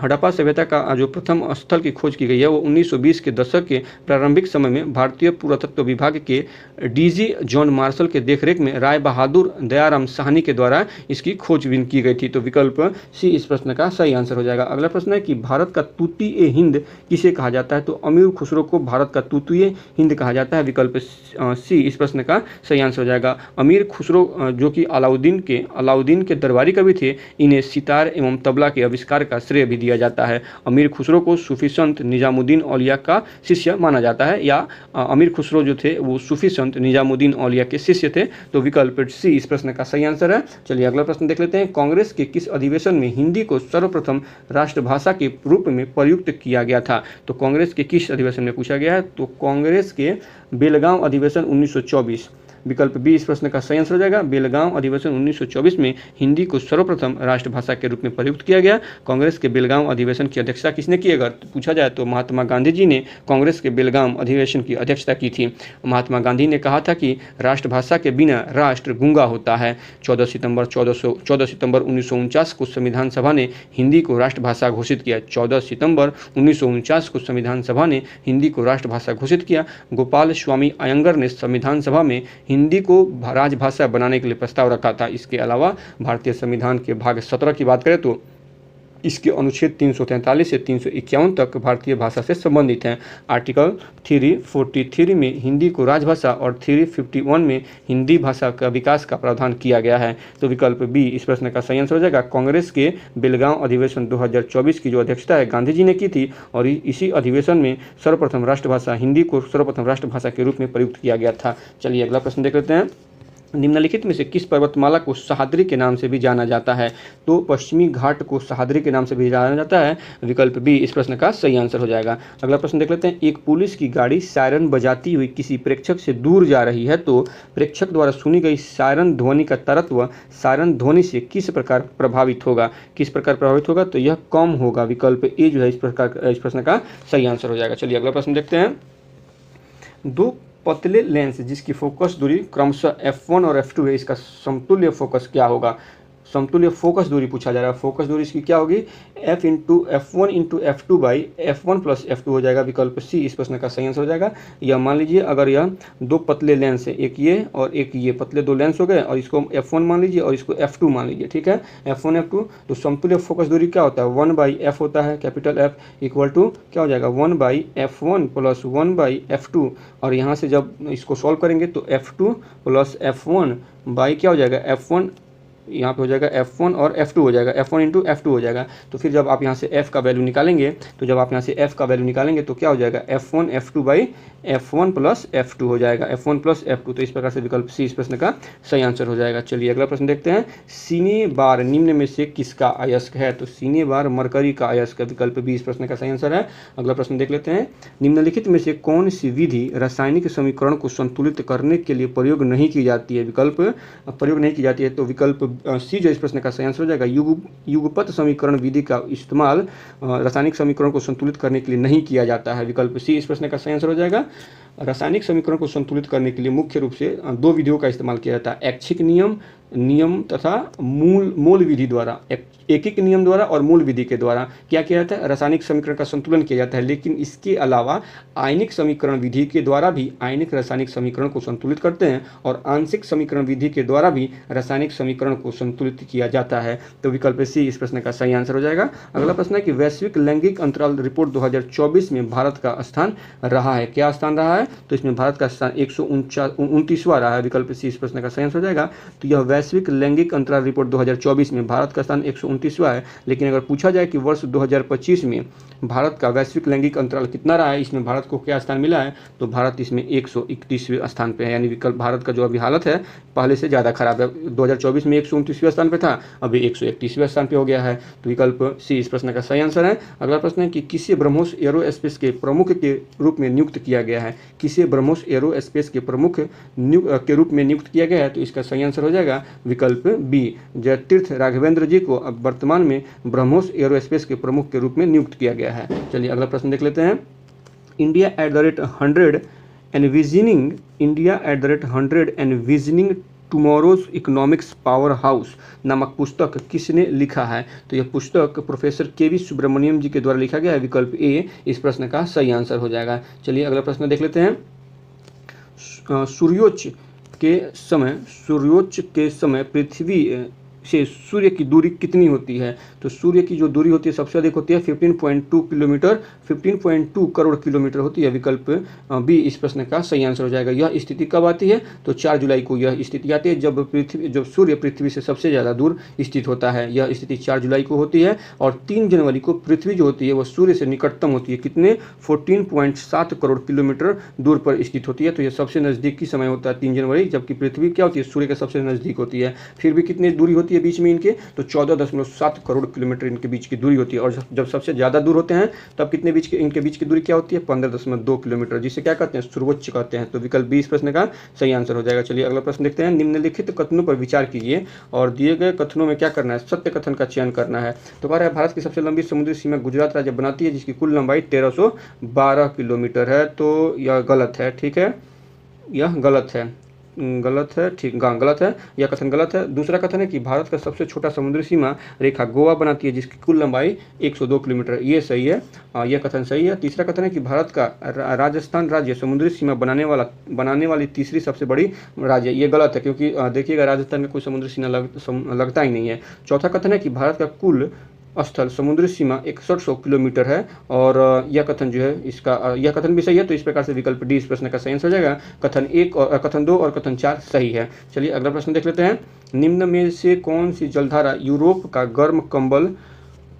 हड़प्पा सभ्यता का जो प्रथम स्थल की खोज की गई है वो 1920 के दशक के प्रारंभिक समय में भारतीय पुरातत्व विभाग के DG जॉन मार्शल के देखरेख में राय बहादुर दयाराम साहनी के द्वारा इसकी खोजबीन की गई थी। तो विकल्प सी इस प्रश्न का सही आंसर हो जाएगा। अगला प्रश्न है कि भारत का तूतीय हिंद किसे कहा जाता है? तो अमीर खुसरो को भारत का तूतीय हिंद कहा जाता है। विकल्प सी इस प्रश्न का सही आंसर हो जाएगा। अमीर खुसरो जो कि अलाउद्दीन के दरबारी कवि थे, इन्हें सितार एवं तबला के आविष्कार का श्रेय भी दिया जाता है। अमीर खुसरो को सूफी संत निजामुद्दीन औलिया का शिष्य माना जाता है, या अमीर खुसरो जो थे वो सूफी संत निजामुद्दीन औलिया के शिष्य थे। तो विकल्प सी इस प्रश्न का सही आंसर है। चलिए अगला प्रश्न देख लेते हैं। कांग्रेस के किस अधिवेशन में हिंदी को सर्वप्रथम राष्ट्रभाषा के रूप में प्रयुक्त किया गया था? तो कांग्रेस के किस अधिवेशन में पूछा गया है? तो कांग्रेस के बेलगांव अधिवेशन 1924 विकल्प बी इस प्रश्न का सही आंसर हो जाएगा। बेलगांव अधिवेशन 1924 में हिंदी को सर्वप्रथम राष्ट्रभाषा के रूप में प्रयुक्त किया गया। कांग्रेस के बेलगांव अधिवेशन की अध्यक्षता किसने की? अगर पूछा जाए तो महात्मा गांधी जी ने कांग्रेस के बेलगांव अधिवेशन की अध्यक्षता की थी। महात्मा गांधी ने कहा था कि राष्ट्रभाषा के बिना राष्ट्र गूंगा होता है। 14 सितंबर 1949 को संविधान सभा ने हिंदी को राष्ट्रभाषा घोषित किया। 14 सितंबर 1949 को संविधान सभा ने हिंदी को राष्ट्रभाषा घोषित किया। गोपाल स्वामी अयंगर ने संविधान सभा में हिंदी को राजभाषा बनाने के लिए प्रस्ताव रखा था। इसके अलावा भारतीय संविधान के भाग 17 की बात करें तो इसके अनुच्छेद 343 से 351 तक भारतीय भाषा से संबंधित हैं। आर्टिकल 343 में हिंदी को राजभाषा और 351 में हिंदी भाषा का विकास का प्रावधान किया गया है। तो विकल्प बी इस प्रश्न का सही आंसर हो जाएगा। कांग्रेस के बेलगांव अधिवेशन 2024 की जो अध्यक्षता है गांधी जी ने की थी और इसी अधिवेशन में सर्वप्रथम राष्ट्रभाषा हिंदी को सर्वप्रथम राष्ट्रभाषा के रूप में प्रयुक्त किया गया था। चलिए अगला प्रश्न देख लेते हैं। निम्नलिखित में से किस पर्वतमाला को सह्याद्री के नाम से भी जाना जाता है? तो पश्चिमी घाट को सह्याद्री के नाम से भी जाना जाता है। विकल्प बी इस प्रश्न का सही आंसर हो जाएगा। अगला प्रश्न देख लेते हैं। एक पुलिस की गाड़ी सायरन बजाती हुई किसी प्रेक्षक से दूर जा रही है तो प्रेक्षक द्वारा सुनी गई सायरन ध्वनि का तरत्व सायरन ध्वनि से किस प्रकार प्रभावित होगा? किस प्रकार प्रभावित होगा? तो यह कम होगा। विकल्प ए जो है इस प्रश्न का सही आंसर हो जाएगा। चलिए अगला प्रश्न देखते हैं। दो पतले लेंस जिसकी फोकस दूरी क्रमशः f1 और f2 है, इसका समतुल्य फोकस क्या होगा? समतुल्य फोकस दूरी पूछा जा रहा है। फोकस दूरी इसकी क्या होगी? f into f1 into f2 by f1 plus f2 हो जाएगा। विकल्प सी इस प्रश्न का सही आंसर हो जाएगा। यह मान लीजिए अगर यह दो पतले लेंस है, एक ये और एक ये पतले दो लेंस हो गए और इसको f1 मान लीजिए और इसको f2 मान लीजिए, ठीक है, f1 f2। तो समतुल्य फोकस दूरी क्या होता है? 1/f होता है, कैपिटल F इक्वल टू क्या हो जाएगा? 1/f1 plus 1/f2। और यहाँ से जब इसको सॉल्व करेंगे तो f2 प्लस f1 बाई क्या हो जाएगा? f1 यहाँ पे हो जाएगा f1 और f2 हो जाएगा, f1 इंटू f2 हो जाएगा। तो फिर जब आप यहाँ से f का वैल्यू निकालेंगे तो क्या हो जाएगा? f1 f2 by f1 plus f2 हो जाएगा, f1 प्लस f2। तो इस प्रकार से विकल्प सी इस प्रश्न का सही आंसर हो जाएगा। चलिए अगला प्रश्न देखते हैं। सीने बार निम्न में से किसका अयस्क है? तो सीने बार मरकरी का अयस्क है। विकल्प बी इस प्रश्न का सही आंसर है। अगला प्रश्न देख लेते हैं। निम्नलिखित में से कौन सी विधि रासायनिक समीकरण को संतुलित करने के लिए प्रयोग नहीं की जाती है? विकल्प प्रयोग नहीं की जाती है तो विकल्प सी जो इस प्रश्न का सही आंसर हो जाएगा। युगपत समीकरण विधि का इस्तेमाल रासायनिक समीकरण को संतुलित करने के लिए नहीं किया जाता है। विकल्प सी इस प्रश्न का सही आंसर हो जाएगा। रासायनिक समीकरण को संतुलित करने के लिए मुख्य रूप से दो विधियों का इस्तेमाल किया जाता है, ऐच्छिक नियम तथा मूल विधि द्वारा। एकीक नियम द्वारा और मूल विधि के द्वारा क्या किया जाता है? रासायनिक समीकरण का संतुलन किया जाता है। लेकिन इसके अलावा आयनिक समीकरण विधि के द्वारा भी आयनिक रासायनिक समीकरण को संतुलित करते हैं और आंशिक समीकरण विधि के द्वारा भी रासायनिक समीकरण को संतुलित किया जाता है। तो विकल्प सी इस प्रश्न का सही आंसर हो जाएगा। अगला प्रश्न है कि वैश्विक लैंगिक अंतराल रिपोर्ट 2024 में भारत का स्थान रहा है। क्या स्थान रहा है? तो इसमें भारत का स्थान 129वां रहा है। विकल्प सी इस प्रश्न का सही आंसर हो जाएगा। तो यह वैश्विक लैंगिक अंतराल रिपोर्ट 2024 में भारत का स्थान 129वां है। लेकिन अगर पूछा जाए कि वर्ष 2025 में भारत का वैश्विक लैंगिक अंतराल कितना रहा है, इसमें भारत को क्या स्थान मिला है? तो भारत इसमें 131वें स्थान पे है। यानी विकल्प भारत का जो अभी हालत है पहले से ज़्यादा खराब है। 2024 में 129वें स्थान पे था, अभी 131वें स्थान पे हो गया है। तो विकल्प सी इस प्रश्न का सही आंसर है। अगला प्रश्न है कि किसे ब्रह्मोस एरोस्पेस के प्रमुख के रूप में नियुक्त किया गया है? किसे ब्रह्मोस एरोस्पेस के प्रमुख के रूप में नियुक्त किया गया है? तो इसका सही आंसर हो जाएगा विकल्प बी, जयतीर्थ राघवेंद्र जी को अब वर्तमान में ब्रह्मोस एरोस्पेस के प्रमुख के रूप में नियुक्त किया गया है। चलिए अगला प्रश्न देख लेते हैं। India @100 envisioning tomorrow's economics power house नामक पुस्तक किसने लिखा है? तो यह पुस्तक प्रोफेसर के वी सुब्रमण्यम जी के द्वारा लिखा गया है। विकल्प ए इस प्रश्न का सही आंसर हो जाएगा। चलिए अगला प्रश्न देख लेते हैं। सूर्योच्च के समय पृथ्वी से सूर्य की दूरी कितनी होती है? तो सूर्य की जो दूरी होती है सबसे अधिक होती है 15.2 किलोमीटर, 15.2 करोड़ किलोमीटर होती है। विकल्प बी इस प्रश्न का सही आंसर हो जाएगा। यह स्थिति कब आती है? तो 4 जुलाई को यह स्थिति आती है जब सूर्य पृथ्वी से सबसे ज़्यादा दूर स्थित होता है। यह स्थिति 4 जुलाई को होती है और 3 जनवरी को पृथ्वी जो होती है वह सूर्य से निकटतम होती है। कितने? 14.7 करोड़ किलोमीटर दूर पर स्थित होती है। तो यह सबसे नज़दीकी समय होता है 3 जनवरी, जबकि पृथ्वी क्या होती है? सूर्य के सबसे नज़दीक होती है। फिर भी कितनी दूरी होती है? होती है बीच में इनके, तो 14.7 करोड़ किलोमीटर इनके बीच की दूरी होती है। और जब सबसे ज़्यादा दूर होते हैं तब कितने इनके बीच की दूरी क्या होती है? 15.2 किलोमीटर, जिसे क्या कहते हैं? सर्वोच्च कहते हैं। तो विकल्प बी इस प्रश्न का सही आंसर हो जाएगा। चलिए अगला प्रश्न देखते हैं। निम्नलिखित कथनों पर विचार कीजिए और दिए गए कथनों में क्या करना है? सत्य कथन का चयन करना है। तो कह रहा है भारत की सबसे लंबी समुद्री सीमा गुजरात राज्य बनाती है, जिसकी कुल लंबाई 1312 किलोमीटर है। तो यह गलत है, ठीक है, यह गलत है, गलत है, ठीक, हाँ गलत है, यह कथन गलत है। दूसरा कथन है कि भारत का सबसे छोटा समुद्री सीमा रेखा गोवा बनाती है, जिसकी कुल लंबाई 102 किलोमीटर, ये सही है, यह कथन सही है। तीसरा कथन है कि भारत का राजस्थान राज्य समुद्री सीमा बनाने वाली तीसरी सबसे बड़ी राज्य, ये गलत है, क्योंकि देखिएगा राजस्थान में कोई समुद्री सीमा लगता ही नहीं है। चौथा कथन है कि भारत का कुल स्थल समुद्री सीमा 6100 किलोमीटर है, और यह कथन जो है इसका यह कथन भी सही है। तो इस प्रकार से विकल्प डी इस प्रश्न का सही आंसर हो जाएगा। कथन 1 और कथन 2 और कथन 4 सही है। चलिए अगला प्रश्न देख लेते हैं। निम्न में से कौन सी जलधारा यूरोप का गर्म कंबल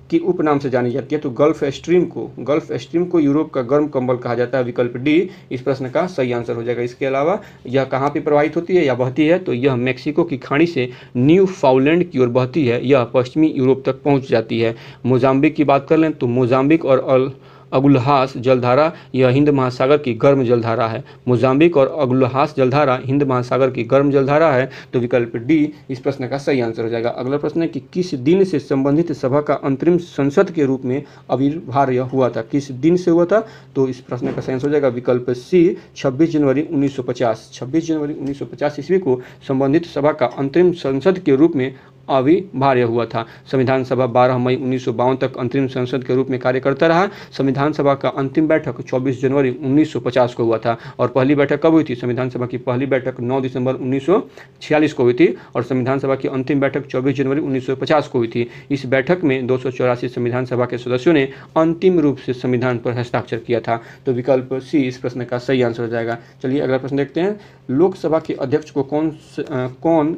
की उपनाम से जानी जाती है? तो गल्फ स्ट्रीम को यूरोप का गर्म कंबल कहा जाता है। विकल्प डी इस प्रश्न का सही आंसर हो जाएगा। इसके अलावा यह कहाँ पे प्रवाहित होती है या बहती है? तो यह मेक्सिको की खाड़ी से न्यू फाउलैंड की ओर बहती है, यह पश्चिमी यूरोप तक पहुँच जाती है। मोजाम्बिक की बात कर लें तो मोजाम्बिक और अगुल्हास जलधारा यह हिंद महासागर की गर्म जलधारा है। मोजाम्बिक और अगुल्हास जलधारा हिंद महासागर की गर्म जलधारा है। तो विकल्प डी इस प्रश्न का सही आंसर हो जाएगा। अगला प्रश्न है कि किस दिन से संबंधित सभा का अंतरिम संसद के रूप में आविर्भाव हुआ था? किस दिन से हुआ था? तो इस प्रश्न का सही आंसर हो जाएगा विकल्प सी 26 जनवरी 1950। 26 जनवरी 1950 ईस्वी को संबंधित सभा का अंतरिम संसद के रूप में अविभाज्य हुआ था। संविधान सभा 12 मई 1952 तक अंतरिम संसद के रूप में कार्य करता रहा। संविधान सभा का अंतिम बैठक 24 जनवरी 1950 को हुआ था। और पहली बैठक कब हुई थी? संविधान सभा की पहली बैठक 9 दिसंबर 1946 को हुई थी, और संविधान सभा की अंतिम बैठक 24 जनवरी 1950 को हुई थी। इस बैठक में 284 संविधान सभा के सदस्यों ने अंतिम रूप से संविधान पर हस्ताक्षर किया था। तो विकल्प सी इस प्रश्न का सही आंसर हो जाएगा। चलिए अगला प्रश्न देखते हैं। लोकसभा के अध्यक्ष को कौन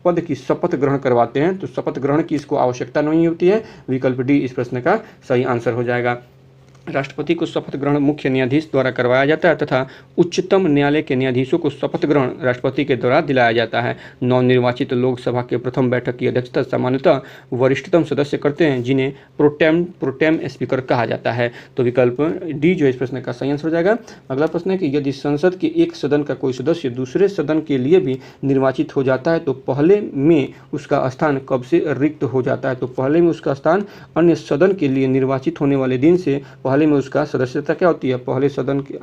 पद की शपथ ग्रहण करवाते हैं? तो शपथ ग्रहण की इसको आवश्यकता नहीं होती है। विकल्प डी इस प्रश्न का सही आंसर हो जाएगा। राष्ट्रपति को शपथ ग्रहण मुख्य न्यायाधीश द्वारा करवाया जाता है तथा उच्चतम न्यायालय के न्यायाधीशों को शपथ ग्रहण राष्ट्रपति के द्वारा दिलाया जाता है। नवनिर्वाचित लोकसभा के प्रथम बैठक की अध्यक्षता सामान्यतः वरिष्ठतम सदस्य करते हैं, जिन्हें प्रोटेम स्पीकर कहा जाता है। तो विकल्प डी जो इस प्रश्न का सही आंसर हो जाएगा। अगला प्रश्न है कि यदि संसद के एक सदन का कोई सदस्य दूसरे सदन के लिए भी निर्वाचित हो जाता है तो पहले में उसका स्थान कब से रिक्त हो जाता है? तो पहले में उसका स्थान अन्य सदन के लिए निर्वाचित होने वाले दिन से पहले में उसका सदस्यता क्या होती है? पहले सदन के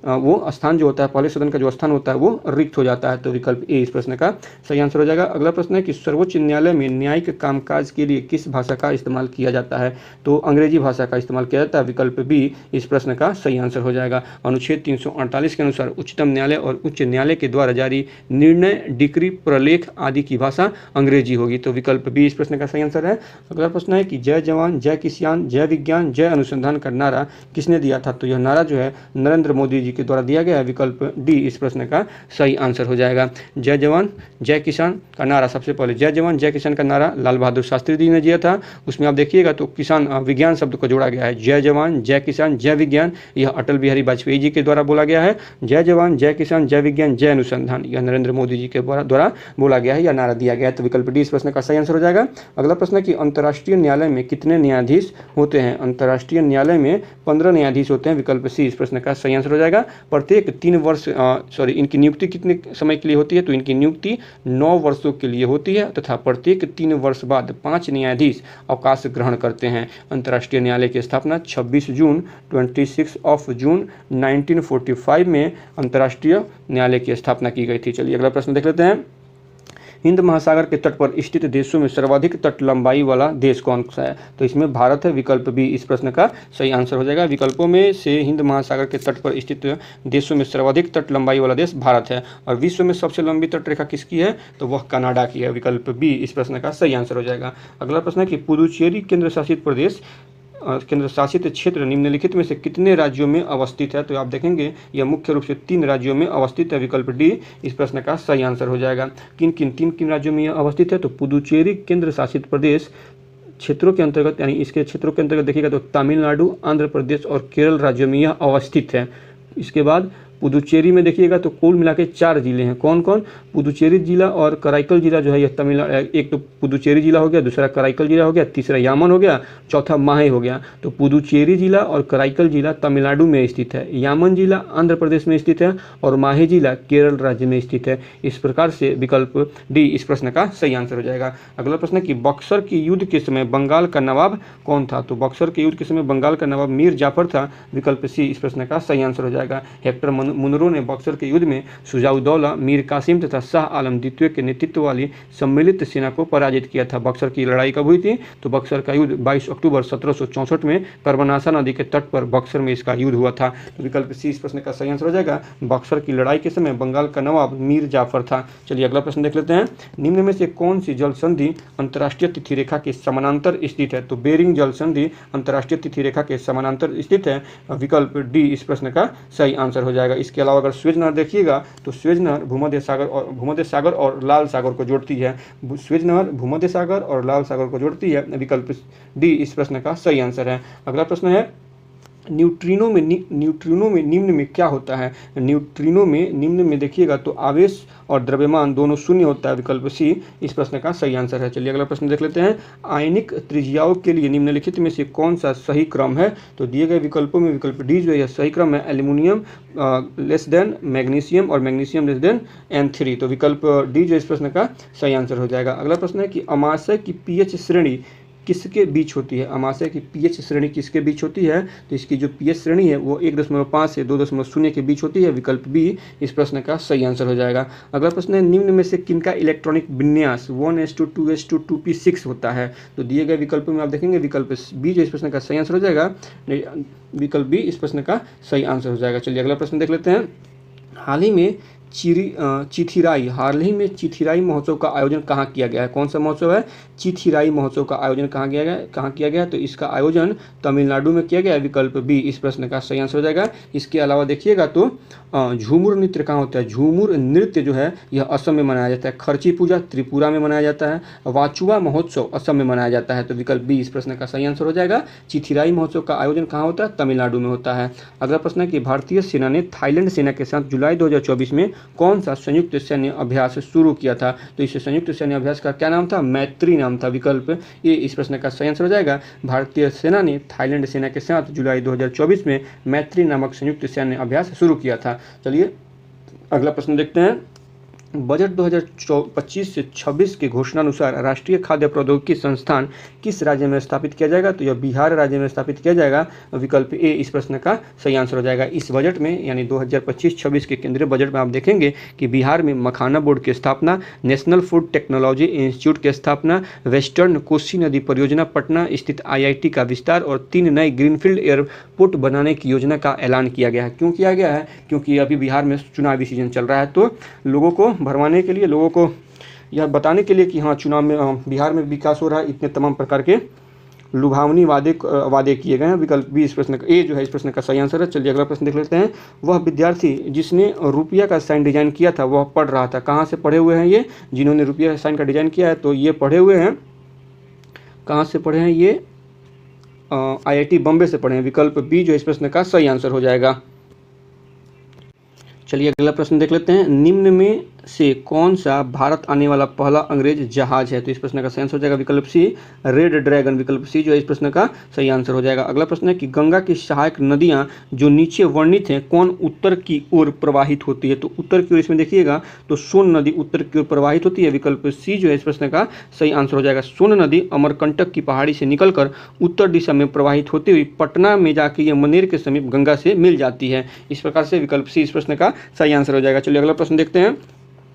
वो स्थान जो होता है, पहले सदन का जो स्थान होता है वो रिक्त हो जाता है। तो विकल्प ए इस प्रश्न का सही आंसर हो जाएगा। अगला प्रश्न है कि सर्वोच्च न्यायालय में न्यायिक कामकाज के लिए किस भाषा का इस्तेमाल किया जाता है? तो अंग्रेजी भाषा का इस्तेमाल किया जाता है। विकल्प बी इस प्रश्न का सही आंसर हो जाएगा। अनुच्छेद 348 के अनुसार उच्चतम न्यायालय और उच्च न्यायालय के द्वारा जारी निर्णय, डिक्री, प्रलेख आदि की भाषा अंग्रेजी होगी। तो विकल्प बी इस प्रश्न का सही आंसर है। अगला प्रश्न है कि जय जवान, जय किसान, जय विज्ञान, जय अनुसंधान का नारा किसने दिया था? तो यह नारा जो है नरेंद्र मोदी जी के द्वारा दिया गया है। विकल्प डी इस प्रश्न का सही आंसर हो जाएगा। जय जवान जय किसान का नारा, सबसे पहले जय जवान जय किसान का नारा लाल बहादुर शास्त्री जी ने दिया था। उसमें आप देखिएगा तो किसान विज्ञान शब्द को जोड़ा गया है। जय जवान जय किसान जय विज्ञान, यह अटल बिहारी वाजपेयी जी के द्वारा बोला गया है। जय जवान जय किसान जय विज्ञान जय अनुसंधान, यह नरेंद्र मोदी जी के द्वारा बोला गया है या नारा दिया गया है। तो विकल्प डी इस प्रश्न का सही आंसर हो जाएगा। अगला प्रश्न है कि अंतर्राष्ट्रीय न्यायालय में कितने न्यायाधीश होते हैं? अंतर्राष्ट्रीय न्यायालय में 15 न्यायाधीश होते हैं। विकल्प सी इस प्रश्न का सही आंसर हो जाएगा। प्रत्येक 3 वर्ष इनकी नियुक्ति कितने समय के लिए होती है? तो इनकी नियुक्ति 9 वर्षों के लिए होती है तथा प्रत्येक 3 वर्ष बाद 5 न्यायाधीश अवकाश ग्रहण करते हैं। अंतर्राष्ट्रीय न्यायालय की स्थापना 26 जून 1945 में अंतर्राष्ट्रीय न्यायालय की स्थापना की गई थी। चलिए अगला प्रश्न देख लेते हैं। हिंद महासागर के तट पर स्थित देशों में सर्वाधिक तट लंबाई वाला देश कौन सा है? तो इसमें भारत है। विकल्प बी इस प्रश्न का सही आंसर हो जाएगा। विकल्पों में से हिंद महासागर के तट पर स्थित देशों में सर्वाधिक तट लंबाई वाला देश भारत है। और विश्व में सबसे लंबी तट रेखा किसकी है? तो वह कनाडा की है। विकल्प बी इस प्रश्न का सही आंसर हो जाएगा। अगला प्रश्न है कि पुदुचेरी केंद्र शासित क्षेत्र निम्नलिखित में से कितने राज्यों में अवस्थित है? तो आप देखेंगे यह मुख्य रूप से 3 राज्यों में अवस्थित है। विकल्प डी इस प्रश्न का सही आंसर हो जाएगा। किन राज्यों में यह अवस्थित है? तो पुदुचेरी केंद्र शासित प्रदेश क्षेत्रों के अंतर्गत, यानी इसके क्षेत्रों के अंतर्गत देखिएगा तो तमिलनाडु, आंध्र प्रदेश और केरल राज्यों में यह अवस्थित है। इसके बाद पुदुचेरी में देखिएगा तो कुल मिला के 4 जिले हैं। कौन कौन? पुदुचेरी जिला और कराईकल जिला जो है यह तमिलनाडु, एक तो पुदुचेरी जिला हो गया, दूसरा कराईकल जिला हो गया, तीसरा यामन हो गया, चौथा माहे हो गया। तो पुदुचेरी जिला और कराईकल जिला तमिलनाडु में स्थित है, यामन जिला आंध्र प्रदेश में स्थित है और माहे जिला केरल राज्य में स्थित है। इस प्रकार से विकल्प डी इस प्रश्न का सही आंसर हो जाएगा। अगला प्रश्न है कि बक्सर के युद्ध के समय बंगाल का नवाब कौन था? तो बक्सर के युद्ध के समय बंगाल का नवाब मीर जाफर था। विकल्प सी इस प्रश्न का सही आंसर हो जाएगा। हेक्टर मुनरो ने बक्सर के युद्ध में शुजाउद्दौला, मीर कासिम तथा शाह आलम द्वितीय के नेतृत्व वाली सम्मिलित सेना को पराजित किया था। बक्सर की लड़ाई कब हुई थी? तो बक्सर का युद्ध 22 अक्टूबर 1764 में कर्मनाशा नदी के तट पर बक्सर में इसका युद्ध हुआ था। तो विकल्प सी इस प्रश्न का सही आंसर हो जाएगा। बक्सर की लड़ाई के समय बंगाल का नवाब मीर जाफर था। चलिए अगला प्रश्न देख लेते हैं। निम्न में से कौन सी जल संधि अंतर्राष्ट्रीय तिथि रेखा के समानांतर स्थित है? तो बेरिंग जल संधि अंतर्राष्ट्रीय तिथि रेखा के समानांतर स्थित है। विकल्प डी इस प्रश्न का सही आंसर हो जाएगा। इसके अलावा अगर स्वेज नहर देखिएगा तो स्वेज नहर भूमध्य सागर और लाल सागर को जोड़ती है। स्वेज नहर भूमध्य सागर और लाल सागर को जोड़ती है। विकल्प डी इस प्रश्न का सही आंसर है। अगला प्रश्न है न्यूट्रिनो में निम्न में क्या होता है? न्यूट्रिनो में निम्न में देखिएगा तो आवेश और द्रव्यमान दोनों शून्य होता है। विकल्प सी इस प्रश्न का सही आंसर है। चलिए अगला प्रश्न देख लेते हैं। आयनिक त्रिज्याओं के लिए निम्नलिखित में से कौन सा सही क्रम है? तो दिए गए विकल्पों में विकल्प डी जो है यह सही क्रम है। एल्यूमिनियम लेस देन मैग्नीशियम और मैग्नीशियम लेस देन N3। तो विकल्प डी जो इस प्रश्न का सही आंसर हो जाएगा। अगला प्रश्न है कि अमाशय की पीएच श्रेणी किसके बीच होती है? अमाशय की पीएच श्रेणी किसके बीच होती है? तो इसकी जो पीएच श्रेणी है वो 1.5 से 2.0 के बीच होती है। विकल्प बी इस प्रश्न का सही आंसर हो जाएगा। अगला प्रश्न है निम्न में से किनका इलेक्ट्रॉनिक विन्यास 1:2:2p6 होता है? तो दिए गए विकल्पों में आप देखेंगे विकल्प बी जो इस प्रश्न का सही आंसर हो जाएगा। विकल्प बी इस प्रश्न का सही आंसर हो जाएगा। चलिए अगला प्रश्न देख लेते हैं। हाल ही में चिथिराई महोत्सव का आयोजन कहाँ किया गया है? कौन सा महोत्सव है? चिथिराई महोत्सव का आयोजन कहाँ किया गया है? तो इसका आयोजन तमिलनाडु में किया गया है। विकल्प बी इस प्रश्न का सही आंसर हो जाएगा। इसके अलावा देखिएगा तो झूमुर नृत्य कहाँ होता है? झूमुर नृत्य जो है यह असम में मनाया जाता है। खर्ची पूजा त्रिपुरा में मनाया जाता है। वाचुआ महोत्सव असम में मनाया जाता है। तो विकल्प बी इस प्रश्न का सही आंसर हो जाएगा। चिथिराई महोत्सव का आयोजन कहाँ होता है? तमिलनाडु में होता है। अगला प्रश्न है कि भारतीय सेना ने थाईलैंड सेना के साथ जुलाई 2024 में कौन सा संयुक्त सैन्य अभ्यास शुरू किया था? तो इस संयुक्त सैन्य अभ्यास का क्या नाम था? मैत्री नाम था। विकल्प ए इस प्रश्न का सही आंसर हो जाएगा। भारतीय सेना ने थाईलैंड सेना के साथ जुलाई 2024 में मैत्री नामक संयुक्त सैन्य अभ्यास शुरू किया था। चलिए अगला प्रश्न देखते हैं। बजट 2025 से 26 के घोषणानुसार राष्ट्रीय खाद्य प्रौद्योगिकी संस्थान किस राज्य में स्थापित किया जाएगा? तो यह बिहार राज्य में स्थापित किया जाएगा। विकल्प ए इस प्रश्न का सही आंसर हो जाएगा। इस बजट में यानी 2025-26 के केंद्रीय बजट में आप देखेंगे कि बिहार में मखाना बोर्ड की स्थापना, नेशनल फूड टेक्नोलॉजी इंस्टीट्यूट की स्थापना, वेस्टर्न कोसी नदी परियोजना पटना स्थित IIT का विस्तार और 3 नए ग्रीनफील्ड एयरपोर्ट बनाने की योजना का ऐलान किया गया है। क्यों किया गया है? क्योंकि अभी बिहार में चुनावी सीजन चल रहा है, तो लोगों को भरमाने के लिए, लोगों को यह बताने के लिए कि हाँ चुनाव में बिहार में विकास हो रहा है, इतने तमाम प्रकार के लुभावनी वादे किए गए हैं। विकल्प बी इस प्रश्न का ए जो है इस प्रश्न का सही आंसर है। चलिए अगला प्रश्न देख लेते हैं। वह विद्यार्थी जिसने रुपया का साइन डिजाइन किया था वह पढ़ रहा था। कहाँ से पढ़े हुए हैं ये? जिन्होंने रुपया का साइन का डिजाइन किया है तो ये पढ़े हुए हैं, कहाँ से पढ़े हैं ये? IIT बॉम्बे से पढ़े हैं। विकल्प बी जो इस प्रश्न का सही आंसर हो जाएगा। चलिए अगला प्रश्न देख लेते हैं। निम्न में से कौन सा भारत आने वाला पहला अंग्रेज जहाज है? तो इस प्रश्न का सही आंसर हो जाएगा विकल्प सी रेड ड्रैगन। विकल्प सी जो है इस प्रश्न का सही आंसर हो जाएगा। अगला प्रश्न है कि गंगा की सहायक नदियां जो नीचे वर्णित हैं कौन उत्तर की ओर प्रवाहित होती है? तो उत्तर की ओर इसमें देखिएगा तो सोन नदी उत्तर की ओर प्रवाहित होती है। विकल्प सी जो है इस प्रश्न का सही आंसर हो जाएगा। सोन नदी अमरकंटक की पहाड़ी से निकलकर उत्तर दिशा में प्रवाहित होती हुई पटना में जाकर यह मनेर के समीप गंगा से मिल जाती है। इस प्रकार से विकल्प सी इस प्रश्न का सही आंसर हो जाएगा। चलिए अगला प्रश्न देखते हैं।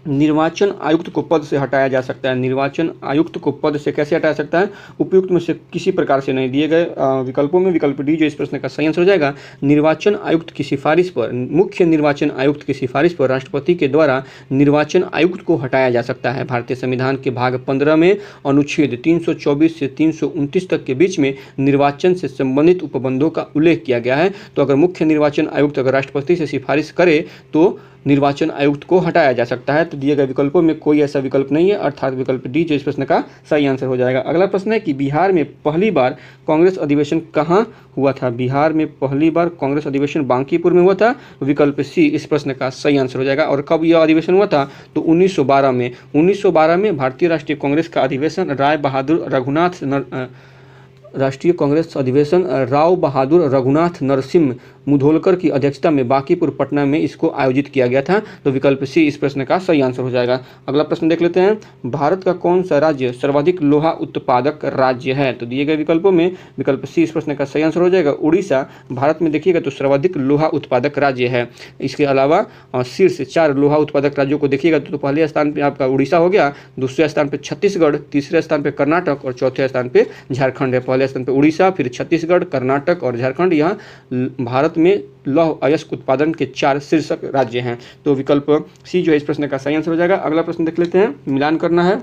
निर्वाचन आयुक्त को पद से हटाया जा सकता है। निर्वाचन आयुक्त को पद से कैसे हटाया सकता है? उपयुक्त में से किसी प्रकार से नहीं। दिए गए विकल्पों में विकल्प डी जो इस प्रश्न का सही आंसर हो जाएगा। निर्वाचन आयुक्त की सिफारिश पर, मुख्य निर्वाचन आयुक्त की सिफारिश पर राष्ट्रपति के द्वारा निर्वाचन आयुक्त को हटाया जा सकता है। भारतीय संविधान के भाग 15 में अनुच्छेद 324 से 329 तक के बीच में निर्वाचन से संबंधित उपबंधों का उल्लेख किया गया है। तो अगर मुख्य निर्वाचन आयुक्त अगर राष्ट्रपति से सिफारिश करे तो निर्वाचन आयुक्त को हटाया जा सकता है। तो दिए गए विकल्पों में कोई ऐसा विकल्प नहीं है, अर्थात विकल्प डी जो इस प्रश्न का सही आंसर हो जाएगा। अगला प्रश्न है कि बिहार में पहली बार कांग्रेस अधिवेशन कहाँ हुआ था? बिहार में पहली बार कांग्रेस अधिवेशन बांकीपुर में हुआ था। विकल्प सी इस प्रश्न का सही आंसर हो जाएगा। और कब यह अधिवेशन हुआ था? तो 1912 में। 1912 में भारतीय राष्ट्रीय कांग्रेस का अधिवेशन राष्ट्रीय कांग्रेस अधिवेशन राव बहादुर रघुनाथ नरसिम्ह मुधोलकर की अध्यक्षता में बांकीपुर पटना में इसको आयोजित किया गया था। तो विकल्प सी इस प्रश्न का सही आंसर हो जाएगा। अगला प्रश्न देख लेते हैं, भारत का कौन सा राज्य सर्वाधिक लोहा उत्पादक राज्य है? तो दिए गए विकल्पों में विकल्प सी इस प्रश्न का सही आंसर हो जाएगा। उड़ीसा भारत में देखिएगा तो सर्वाधिक लोहा उत्पादक राज्य है। इसके अलावा शीर्ष 4 लोहा उत्पादक राज्यों को देखिएगा तो पहले स्थान पर आपका उड़ीसा हो गया, दूसरे स्थान पर छत्तीसगढ़, तीसरे स्थान पर कर्नाटक और चौथे स्थान पर झारखंड है। पहले स्थान पर उड़ीसा, फिर छत्तीसगढ़, कर्नाटक और झारखंड यह भारत में लौह अयस्क उत्पादन के 4 शीर्षक राज्य हैं। तो विकल्प सी जो है इस प्रश्न का सही आंसर हो जाएगा। अगला प्रश्न देख लेते हैं, मिलान करना है।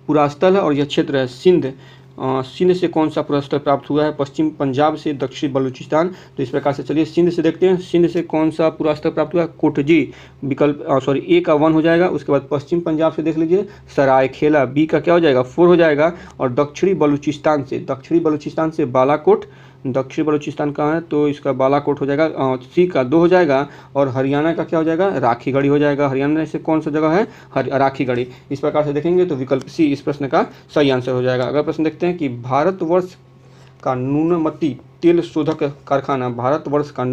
पुरास्थल है और यह क्षेत्र है सिंध। सिंध से कौन सा पुरस्कार प्राप्त हुआ है? पश्चिम पंजाब से, दक्षिण बलूचिस्तान। तो इस प्रकार से चलिए सिंध से देखते हैं, सिंध से कौन सा पुरस्कार प्राप्त हुआ है? कोटजी। विकल्प ए का 1 हो जाएगा। उसके बाद पश्चिम पंजाब से देख लीजिए सरायखेला, बी का क्या हो जाएगा? 4 हो जाएगा। और दक्षिणी बलूचिस्तान से बालाकोट, दक्षिण बलूचिस्तान कहाँ है? तो इसका बालाकोट हो जाएगा, सी का 2 हो जाएगा। और हरियाणा का क्या हो जाएगा? राखीगढ़ी हो जाएगा। हरियाणा से कौन सा जगह है? राखीगढ़ी। इस प्रकार से देखेंगे तो विकल्प सी इस प्रश्न का सही आंसर हो जाएगा। अगला प्रश्न देखते हैं कि भारतवर्ष का न्यूनमती तेल शोधक कारखाना, भारतवर्ष का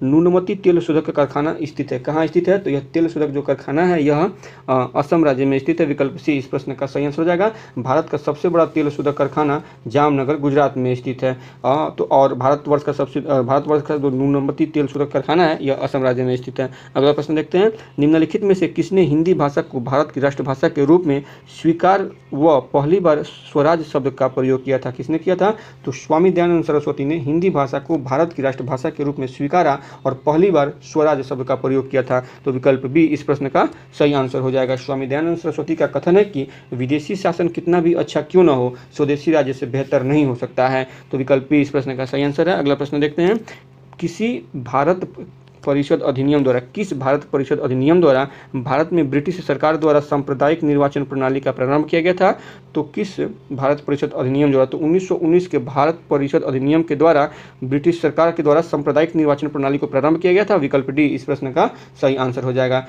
न्यूनमती तेल शोधक कारखाना स्थित है, कहाँ स्थित है? तो यह तेल शोधक जो कारखाना है यह असम राज्य में स्थित है। विकल्प सी इस प्रश्न का सही आंसर हो जाएगा। भारत का सबसे बड़ा तेल शोधक कारखाना जामनगर गुजरात में स्थित है। तो और भारतवर्ष का जो न्यूनमती तेल शोधक कारखाना है यह असम राज्य में स्थित है। अगला प्रश्न देखते हैं, निम्नलिखित में से किसने हिंदी भाषा को भारत की राष्ट्रभाषा के रूप में स्वीकार व पहली बार स्वराज शब्द का प्रयोग किया था? किसने किया था? तो स्वामी दयानंद सरस्वती ने हिंदी भाषा को भारत की राष्ट्रभाषा के रूप में स्वीकारा और पहली बार स्वराज शब्द का प्रयोग किया था। तो विकल्प बी इस प्रश्न का सही आंसर हो जाएगा। स्वामी दयानंद सरस्वती का कथन है कि विदेशी शासन कितना भी अच्छा क्यों न हो, स्वदेशी राज्य से बेहतर नहीं हो सकता है। तो विकल्प बी इस प्रश्न का सही आंसर है। अगला प्रश्न देखते हैं, किस भारत परिषद अधिनियम द्वारा भारत में ब्रिटिश सरकार द्वारा सांप्रदायिक निर्वाचन प्रणाली का प्रारंभ किया गया था? तो किस भारत परिषद अधिनियम द्वारा? तो 1919 के भारत परिषद अधिनियम के द्वारा ब्रिटिश सरकार के द्वारा सांप्रदायिक निर्वाचन प्रणाली को प्रारंभ किया गया था। विकल्प डी इस प्रश्न का सही आंसर हो जाएगा।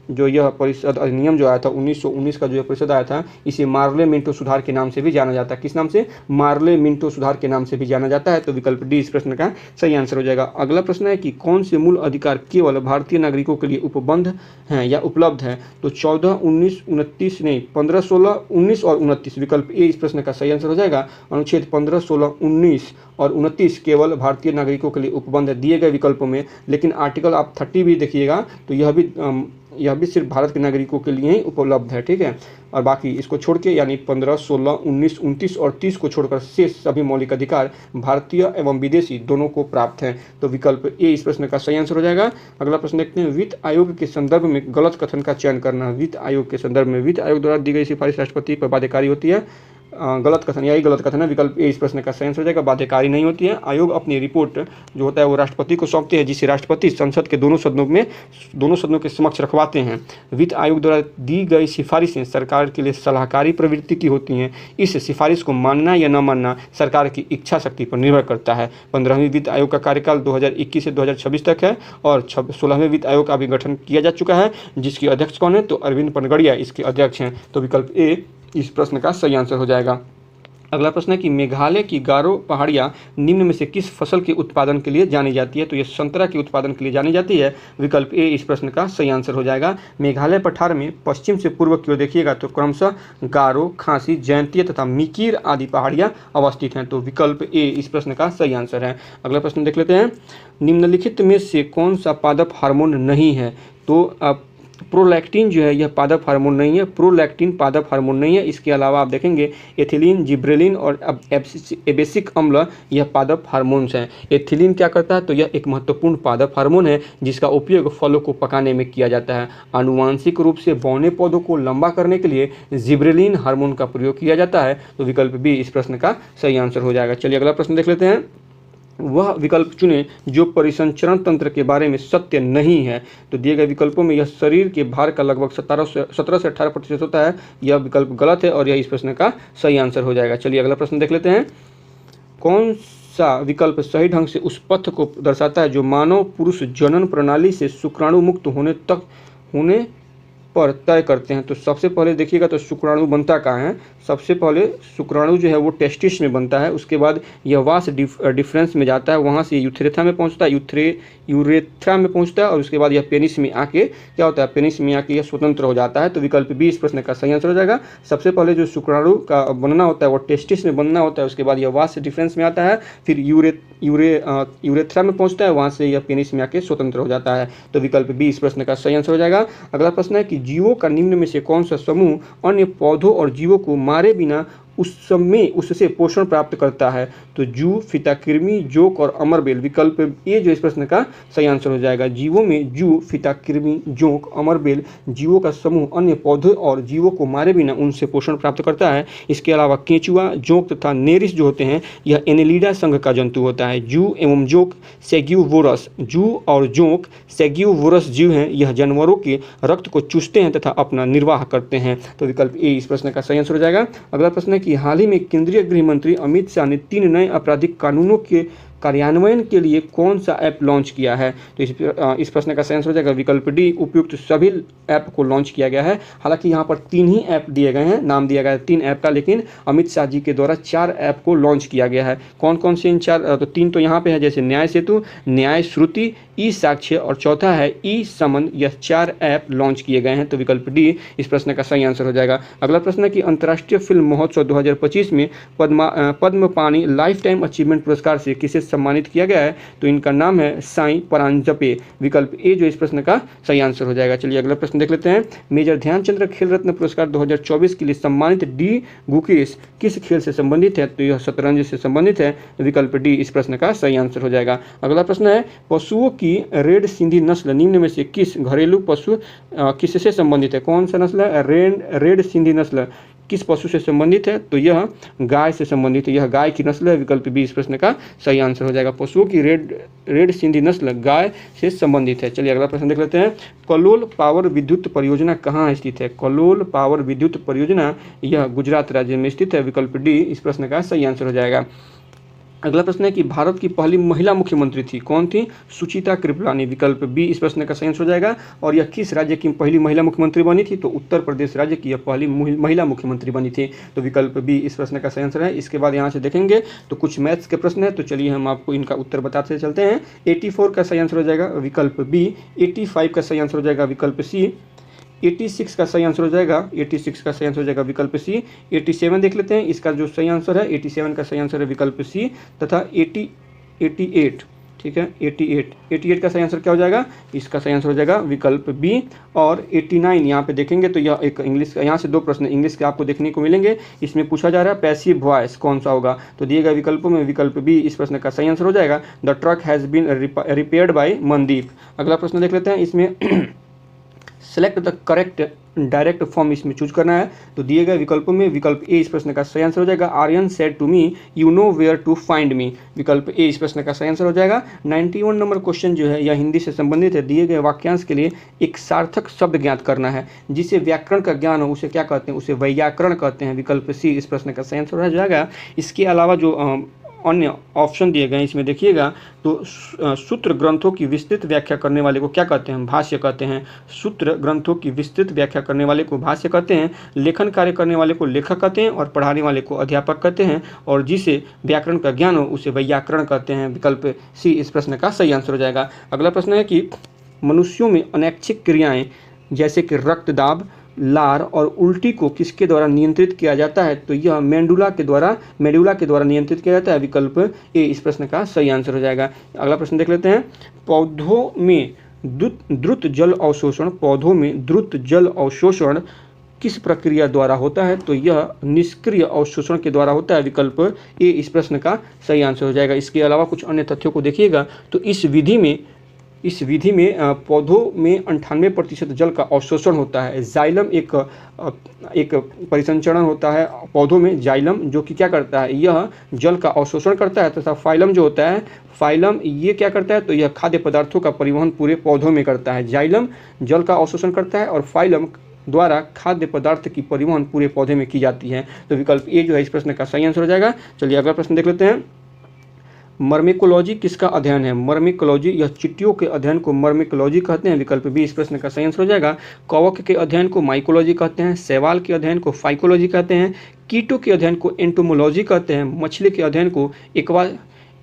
यह परिषद अधिनियम जो आया था 1919 का जो परिषद आया था, इसे मार्ले मिंटो सुधार के नाम से भी जाना जाता है। किस नाम से? मार्ले मिंटो सुधार के नाम से भी जाना जाता है। तो विकल्प डी इस प्रश्न का सही आंसर हो जाएगा। अगला प्रश्न है कि कौन से मूल अधिकार केवल भारतीय नागरिकों के लिए उपबंध हैं या उपलब्ध है? तो 14, 19, 29 नहीं, 15, 16, 19 और 29। विकल्प ए इस प्रश्न का सही आंसर हो जाएगा। अनुच्छेद 15, 16, 19 और 29 केवल भारतीय नागरिकों के लिए उपबंध है दिए गए विकल्पों में। लेकिन आर्टिकल आप 30 भी देखिएगा तो यह भी सिर्फ भारत के नागरिकों के लिए ही उपलब्ध है, ठीक है। और बाकी इसको छोड़ के यानी 15, 16, 19, 29 और 30 को छोड़कर शेष सभी मौलिक अधिकार भारतीय एवं विदेशी दोनों को प्राप्त हैं। तो विकल्प ए इस प्रश्न का सही आंसर हो जाएगा। अगला प्रश्न देखते हैं, वित्त आयोग के संदर्भ में गलत कथन का चयन करना। वित्त आयोग के संदर्भ में वित्त आयोग द्वारा दी गई सिफारिश राष्ट्रपति पर बाध्यकारी होती है। गलत कथन, यही गलत कथन है। विकल्प ए इस प्रश्न का सही आंसर हो जाएगा। बाध्यकारी नहीं होती है। आयोग अपनी रिपोर्ट जो होता है वो राष्ट्रपति को सौंपते हैं, जिसे राष्ट्रपति संसद के दोनों सदनों के समक्ष रखवाते हैं। वित्त आयोग द्वारा दी गई सिफारिशें सरकार के लिए सलाहकारी प्रवृत्ति की होती हैं। इस सिफारिश को मानना या न मानना सरकार की इच्छा शक्ति पर निर्भर करता है। 15वीं वित्त आयोग का कार्यकाल 2021 से 2026 तक है और 16वें वित्त आयोग का भी गठन किया जा चुका है, जिसके अध्यक्ष कौन है? तो अरविंद पनगड़िया इसके अध्यक्ष हैं। तो विकल्प ए इस प्रश्न का सही आंसर हो जाएगा। अगला प्रश्न है कि मेघालय की गारो पहाड़ियाँ निम्न में से किस फसल के उत्पादन के लिए जानी जाती है? तो ये संतरा के उत्पादन के लिए जानी जाती है। विकल्प ए इस प्रश्न का सही आंसर हो जाएगा। मेघालय पठार में पश्चिम से पूर्व की ओर देखिएगा तो क्रमशः गारो, खासी, जयंतीय तथा मिकिर आदि पहाड़ियाँ अवस्थित हैं। तो विकल्प ए इस प्रश्न का सही आंसर है। अगला प्रश्न देख लेते हैं, निम्नलिखित में से कौन सा पादप हार्मोन नहीं है? तो प्रोलैक्टिन जो है यह पादप हार्मोन नहीं है। प्रोलैक्टिन पादप हार्मोन नहीं है। इसके अलावा आप देखेंगे एथिलीन, जिब्रेलिन और एबेसिक अम्ल यह पादप हार्मोन्स हैं। एथिलीन क्या करता है? तो यह एक महत्वपूर्ण पादप हार्मोन है जिसका उपयोग फलों को पकाने में किया जाता है। आनुवांशिक रूप से बौने पौधों को लंबा करने के लिए जिब्रेलिन हार्मोन का प्रयोग किया जाता है। तो विकल्प बी इस प्रश्न का सही आंसर हो जाएगा। चलिए अगला प्रश्न देख लेते हैं, वह विकल्प चुनें जो परिसंचरण तंत्र के बारे में सत्य नहीं है। तो दिए गए विकल्पों में यह शरीर के भार का लगभग 17 से 18% होता है, यह विकल्प गलत है और यह इस प्रश्न का सही आंसर हो जाएगा। चलिए अगला प्रश्न देख लेते हैं। कौन सा विकल्प सही ढंग से उस पथ को दर्शाता है जो मानव पुरुष जनन प्रणाली से शुक्राणु मुक्त होने पर तय करते हैं। तो सबसे पहले देखिएगा तो शुक्राणु बनता कहाँ है। सबसे पहले शुक्राणु जो है वो टेस्टिस में बनता है, उसके बाद यह वास डिफरेंस में जाता है, वहाँ से यूथेरेथा में पहुँचता है, यूरेथ्रा में पहुँचता है और उसके बाद यह पेनिस में आके क्या होता है, पेनिस में आके यह स्वतंत्र हो जाता है। तो विकल्प बी इस प्रश्न का सही आंसर हो जाएगा। सबसे पहले जो शुक्राणु का बनना होता है वो टेस्टिस में बनना होता है, उसके बाद यह वास डिफरेंस में आता है, फिर यूरेथ्रा में पहुँचता है, वहाँ से यह पेनिस में आके स्वतंत्र हो जाता है। तो विकल्प बी इस प्रश्न का सही आंसर हो जाएगा। अगला प्रश्न है कि जीवों का निम्न में से कौन सा समूह अन्य पौधों और जीवों को मारे बिना उससे पोषण प्राप्त करता है। तो जू, फीताकृमि, जोंक और अमरबेल। विकल्प ए जो इस प्रश्न का सही आंसर हो जाएगा। जीवों में जू, फीताकृमि, जोंक, अमरबेल जीवों का समूह अन्य पौधों और जीवों को मारे बिना उनसे पोषण प्राप्त करता है। इसके अलावा केंचुआ, जोंक तथा नेरिस जो होते हैं यह एनेलिडा संघ का जंतु होता है। जू एवं जोंक सेग्यूवोरस, जू और जोंक सेग्यूवोरस जीव हैं, यह जानवरों के रक्त को चूसते हैं तथा अपना निर्वाह करते हैं। तो विकल्प ए इस प्रश्न का सही आंसर हो जाएगा। अगला प्रश्न है कि हाल ही में केंद्रीय गृह मंत्री अमित शाह ने 3 नए आपराधिक कानूनों के कार्यान्वयन के लिए कौन सा ऐप लॉन्च किया है। तो इस प्रश्न का सही आंसर हो जाएगा विकल्प डी, उपयुक्त सभी ऐप को लॉन्च किया गया है। हालांकि यहाँ पर 3 ही ऐप दिए गए हैं, नाम दिया गया है 3 ऐप का, लेकिन अमित शाह जी के द्वारा 4 ऐप को लॉन्च किया गया है। कौन कौन से इन 4? तो 3 तो यहाँ पे है, जैसे न्याय सेतु, न्याय श्रुति, ई साक्ष्य और चौथा है ई समन। यह 4 ऐप लॉन्च किए गए हैं। तो विकल्प डी इस प्रश्न का सही आंसर हो जाएगा। अगला प्रश्न है कि अंतर्राष्ट्रीय फिल्म महोत्सव 2025 में पद्म पाणि लाइफ टाइम अचीवमेंट पुरस्कार से किसे सम्मानित किया गया है। तो इनका नाम है साई परांजपे। विकल्प ए जो इस प्रश्न का सही आंसर हो जाएगा। चलिए अगला प्रश्न देख लेते हैं। मेजर ध्यानचंद्र खेल रत्न पुरस्कार 2024 के लिए सम्मानित डी गुकेश किस खेल से संबंधित है। तो यह शतरंज से संबंधित है। विकल्प डी इस प्रश्न का सही आंसर हो जाएगा। अगला प्रश्न है पशुओं की रेड सिंधी नस्ल निम्न में से किस घरेलू पशु किससे संबंधित है। कौन सा नस्ल है? रेड सिंधी नस्ल किस पशु से संबंधित है। तो यह गाय से संबंधित है, यह गाय की नस्ल है। विकल्प बी इस प्रश्न का सही आंसर हो जाएगा। पशुओं की रेड सिंधी नस्ल गाय से संबंधित है। चलिए अगला प्रश्न देख लेते हैं। कलोल पावर विद्युत परियोजना कहाँ स्थित है। कलोल पावर विद्युत परियोजना यह गुजरात राज्य में स्थित है। विकल्प डी इस प्रश्न का सही आंसर हो जाएगा। अगला प्रश्न है कि भारत की पहली महिला मुख्यमंत्री थी, कौन थी। सुचिता कृपलानी। विकल्प बी इस प्रश्न का सही आंसर हो जाएगा। और यह किस राज्य की पहली महिला मुख्यमंत्री बनी थी। तो उत्तर प्रदेश राज्य की यह पहली महिला मुख्यमंत्री बनी थी। तो विकल्प बी इस प्रश्न का सही आंसर है। इसके बाद यहाँ से देखेंगे तो कुछ मैथ्स के प्रश्न है, तो चलिए हम आपको इनका उत्तर बताते चलते हैं। 84 का सही आंसर हो जाएगा विकल्प बी। 85 का सही आंसर हो जाएगा विकल्प सी। 86 का सही आंसर हो जाएगा, 86 का सही आंसर हो जाएगा विकल्प सी। 87 देख लेते हैं, इसका जो सही आंसर है 87 का सही आंसर है विकल्प सी। तथा 88 ठीक है, 88 का सही आंसर क्या हो जाएगा। इसका सही आंसर हो जाएगा विकल्प बी। और 89 यहाँ पे देखेंगे तो यह एक इंग्लिश का, यहाँ से 2 प्रश्न इंग्लिश के आपको देखने को मिलेंगे। इसमें पूछा जा रहा है पैसिव वॉइस कौन सा होगा। तो दिए गए विकल्पों में विकल्प बी इस प्रश्न का सही आंसर हो जाएगा। The truck has been repaired by Mandeep. अगला प्रश्न देख लेते हैं। इसमें select the correct direct form इसमें चूज करना है। तो दिए गए विकल्पों में विकल्प ए इस प्रश्न का सही आंसर हो जाएगा। Aryan said to me you know where to find me. विकल्प ए इस प्रश्न का सही आंसर हो जाएगा। 91 नंबर क्वेश्चन जो है यह हिंदी से संबंधित है। दिए गए वाक्यांश के लिए एक सार्थक शब्द ज्ञात करना है। जिसे व्याकरण का ज्ञान हो उसे क्या कहते हैं, उसे वैयाकरण कहते हैं। विकल्प सी इस प्रश्न का सही आंसर हो जाएगा। इसके अलावा जो अन्य ऑप्शन दिए गए इसमें देखिएगा तो सूत्र ग्रंथों की विस्तृत व्याख्या करने वाले को क्या कहते हैं, भाष्य कहते हैं। सूत्र ग्रंथों की विस्तृत व्याख्या करने वाले को भाष्य कहते हैं। लेखन कार्य करने वाले को लेखक कहते हैं और पढ़ाने वाले को अध्यापक कहते हैं। और जिसे व्याकरण का ज्ञान हो उसे वैयाकरण कहते हैं। विकल्प सी इस प्रश्न का सही आंसर हो जाएगा। अगला प्रश्न है कि मनुष्यों में अनैच्छिक क्रियाएं जैसे कि रक्तदाब, लार और उल्टी को किसके द्वारा नियंत्रित किया जाता है। तो यह मेडुला के द्वारा नियंत्रित किया जाता है। विकल्प ए इस प्रश्न का सही आंसर हो जाएगा। अगला प्रश्न देख लेते हैं। पौधों में द्रुत जल अवशोषण किस प्रक्रिया द्वारा होता है। तो यह निष्क्रिय अवशोषण के द्वारा होता है। विकल्प ए इस प्रश्न का सही आंसर हो जाएगा। इसके अलावा कुछ अन्य तथ्यों को देखिएगा तो इस विधि में इस विधि में पौधों में 98% जल का अवशोषण होता है। जाइलम एक परिसंचरण होता है पौधों में, जाइलम, जो कि क्या करता है, यह जल का अवशोषण करता है, तथा फाइलम जो होता है, फाइलम ये क्या करता है, तो यह खाद्य पदार्थों का परिवहन पूरे पौधों में करता है। जाइलम जल का अवशोषण करता है और फाइलम द्वारा खाद्य पदार्थ की परिवहन पूरे पौधे में की जाती है। तो विकल्प ए जो है इस प्रश्न का सही आंसर हो जाएगा। चलिए अगला प्रश्न देख लेते हैं। मर्मिकोलॉजी किसका अध्ययन है? मर्मिकोलॉजी, यह चींटियों के अध्ययन को मर्मिकोलॉजी कहते हैं। विकल्प बी इस प्रश्न का सही आंसर हो जाएगा। कवक के अध्ययन को माइकोलॉजी कहते हैं। शैवाल के अध्ययन को फाइकोलॉजी कहते हैं। कीटों के अध्ययन को एंटोमोलॉजी कहते हैं। मछली के अध्ययन को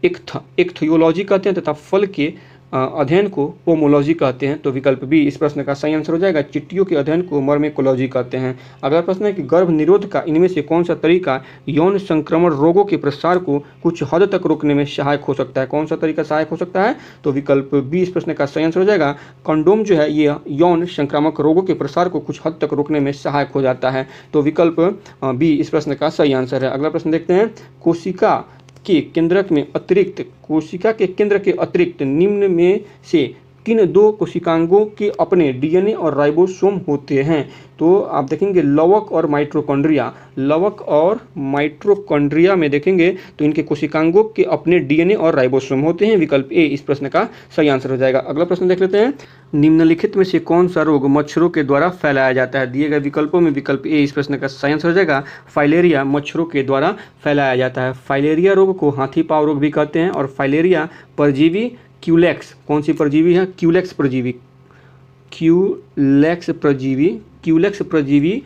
इक्थियोलॉजी कहते हैं तथा फल के अध्ययन को पोमोलॉजी कहते हैं। तो विकल्प बी इस प्रश्न का सही आंसर हो जाएगा। चिट्टियों के अध्ययन को मर्मेकोलॉजी कहते हैं। अगला प्रश्न है कि गर्भ निरोध का इनमें से कौन सा तरीका यौन संक्रमण रोगों के प्रसार को कुछ हद तक रोकने में सहायक हो सकता है? कौन सा तरीका सहायक हो सकता है? तो विकल्प बी इस प्रश्न का सही आंसर हो जाएगा। कंडोम जो है ये यौन संक्रामक रोगों के प्रसार को कुछ हद तक रोकने में सहायक हो जाता है। तो विकल्प बी इस प्रश्न का सही आंसर है। अगला प्रश्न देखते हैं। कोशिका के केंद्र के अतिरिक्त निम्न में से किन दो कोशिकांगों के अपने डीएनए और राइबोसोम होते हैं? तो आप देखेंगे लवक और माइटोकॉन्ड्रिया। लवक और माइटोकॉन्ड्रिया में देखेंगे तो इनके कोशिकांगों के अपने डीएनए और राइबोसोम होते हैं। विकल्प ए इस प्रश्न का सही आंसर हो जाएगा। अगला प्रश्न देख लेते हैं। निम्नलिखित में से कौन सा रोग मच्छरों के द्वारा फैलाया जाता है? दिए गए विकल्पों में विकल्प ए इस प्रश्न का सही आंसर हो जाएगा। फाइलेरिया मच्छरों के द्वारा फैलाया जाता है। फाइलेरिया रोग को हाथी पाँव रोग भी कहते हैं। और फाइलेरिया परजीवी क्यूलेक्स, कौन सी परजीवी है? क्यूलेक्स परजीवी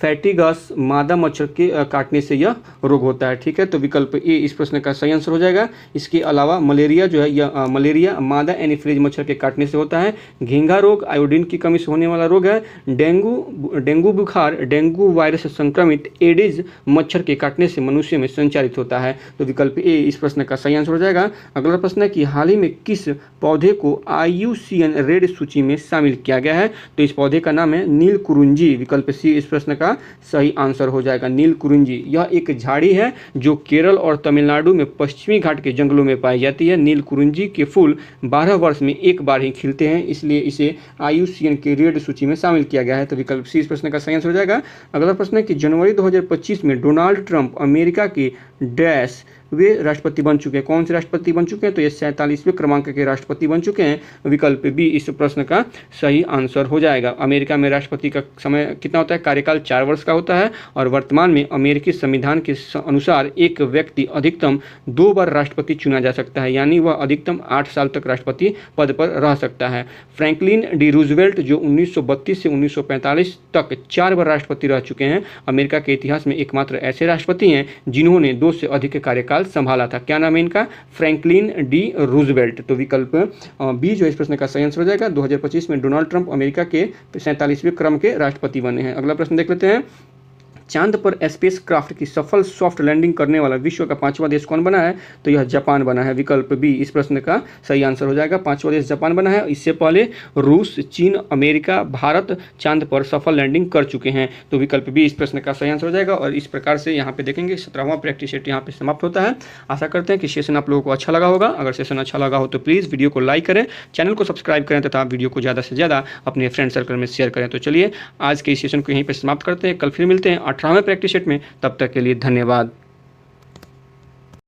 फैटिगस मादा मच्छर के काटने से यह रोग होता है। ठीक है, तो विकल्प ए इस प्रश्न का सही आंसर हो जाएगा। इसके अलावा मलेरिया जो है यह मलेरिया मादा एनीफिलीज मच्छर के काटने से होता है। घेंघा रोग आयोडीन की कमी से होने वाला रोग है। डेंगू बुखार डेंगू वायरस संक्रमित एडिज मच्छर के काटने से मनुष्य में संचारित होता है। तो विकल्प ए इस प्रश्न का सही आंसर हो जाएगा। अगला प्रश्न है कि हाल ही में किस पौधे को IUCN रेड सूची में शामिल किया गया है? तो इस पौधे का नाम है नीलकुरुंजी। विकल्प सी इस प्रश्न का सही आंसर हो जाएगा। नीलकुरुंजी यह एक झाड़ी है जो केरल और तमिलनाडु में पश्चिमी घाट के जंगलों में पाई जाती है। नीलकुरुंजी के फूल 12 वर्ष में एक बार ही खिलते हैं, इसलिए इसे IUCN की रेड सूची में शामिल किया गया है। तो विकल्प सी इस प्रश्न का सही आंसर हो जाएगा। अगला प्रश्न है कि जनवरी 2025 में डोनाल्ड ट्रंप अमेरिका के डैश वे राष्ट्रपति बन चुके हैं। कौन से राष्ट्रपति बन चुके हैं? तो ये 47वें क्रमांक के राष्ट्रपति बन चुके हैं। विकल्प बी इस प्रश्न का सही आंसर हो जाएगा। अमेरिका में राष्ट्रपति का समय कितना होता है? कार्यकाल 4 वर्ष का होता है। और वर्तमान में अमेरिकी संविधान के अनुसार एक व्यक्ति अधिकतम 2 बार राष्ट्रपति चुना जा सकता है, यानी वह अधिकतम 8 साल तक राष्ट्रपति पद पर रह सकता है। फ्रैंकलिन डी रूजवेल्ट जो 1932 से 1945 तक 4 बार राष्ट्रपति रह चुके हैं, अमेरिका के इतिहास में एकमात्र ऐसे राष्ट्रपति हैं जिन्होंने 2 से अधिक कार्यकाल संभाला था। क्या नाम है इनका? Franklin D Roosevelt. तो विकल्प बी जो इस प्रश्न का सही आंसर हो जाएगा। 2025 में डोनाल्ड ट्रंप अमेरिका के 47वें क्रम के राष्ट्रपति बने हैं। अगला प्रश्न देख लेते हैं। चांद पर स्पेस क्राफ्ट की सफल सॉफ्ट लैंडिंग करने वाला विश्व का 5वां देश कौन बना है? तो यह जापान बना है। विकल्प बी इस प्रश्न का सही आंसर हो जाएगा। 5वां देश जापान बना है। इससे पहले रूस, चीन, अमेरिका, भारत चांद पर सफल लैंडिंग कर चुके हैं। तो विकल्प बी इस प्रश्न का सही आंसर हो जाएगा। और इस प्रकार से यहाँ पे देखेंगे 17वां प्रैक्टिस सेट यहाँ पे समाप्त होता है। आशा करते हैं कि सेशन आप लोगों को अच्छा लगा होगा। अगर सेशन अच्छा लगा हो तो प्लीज़ वीडियो को लाइक करें, चैनल को सब्सक्राइब करें तथा वीडियो को ज़्यादा से ज़्यादा अपने फ्रेंड सर्कल में शेयर करें। तो चलिए आज के इस सेशन को यहीं पर समाप्त करते हैं। कल फिर मिलते हैं 18वें प्रैक्टिस सेट में। तब तक के लिए धन्यवाद।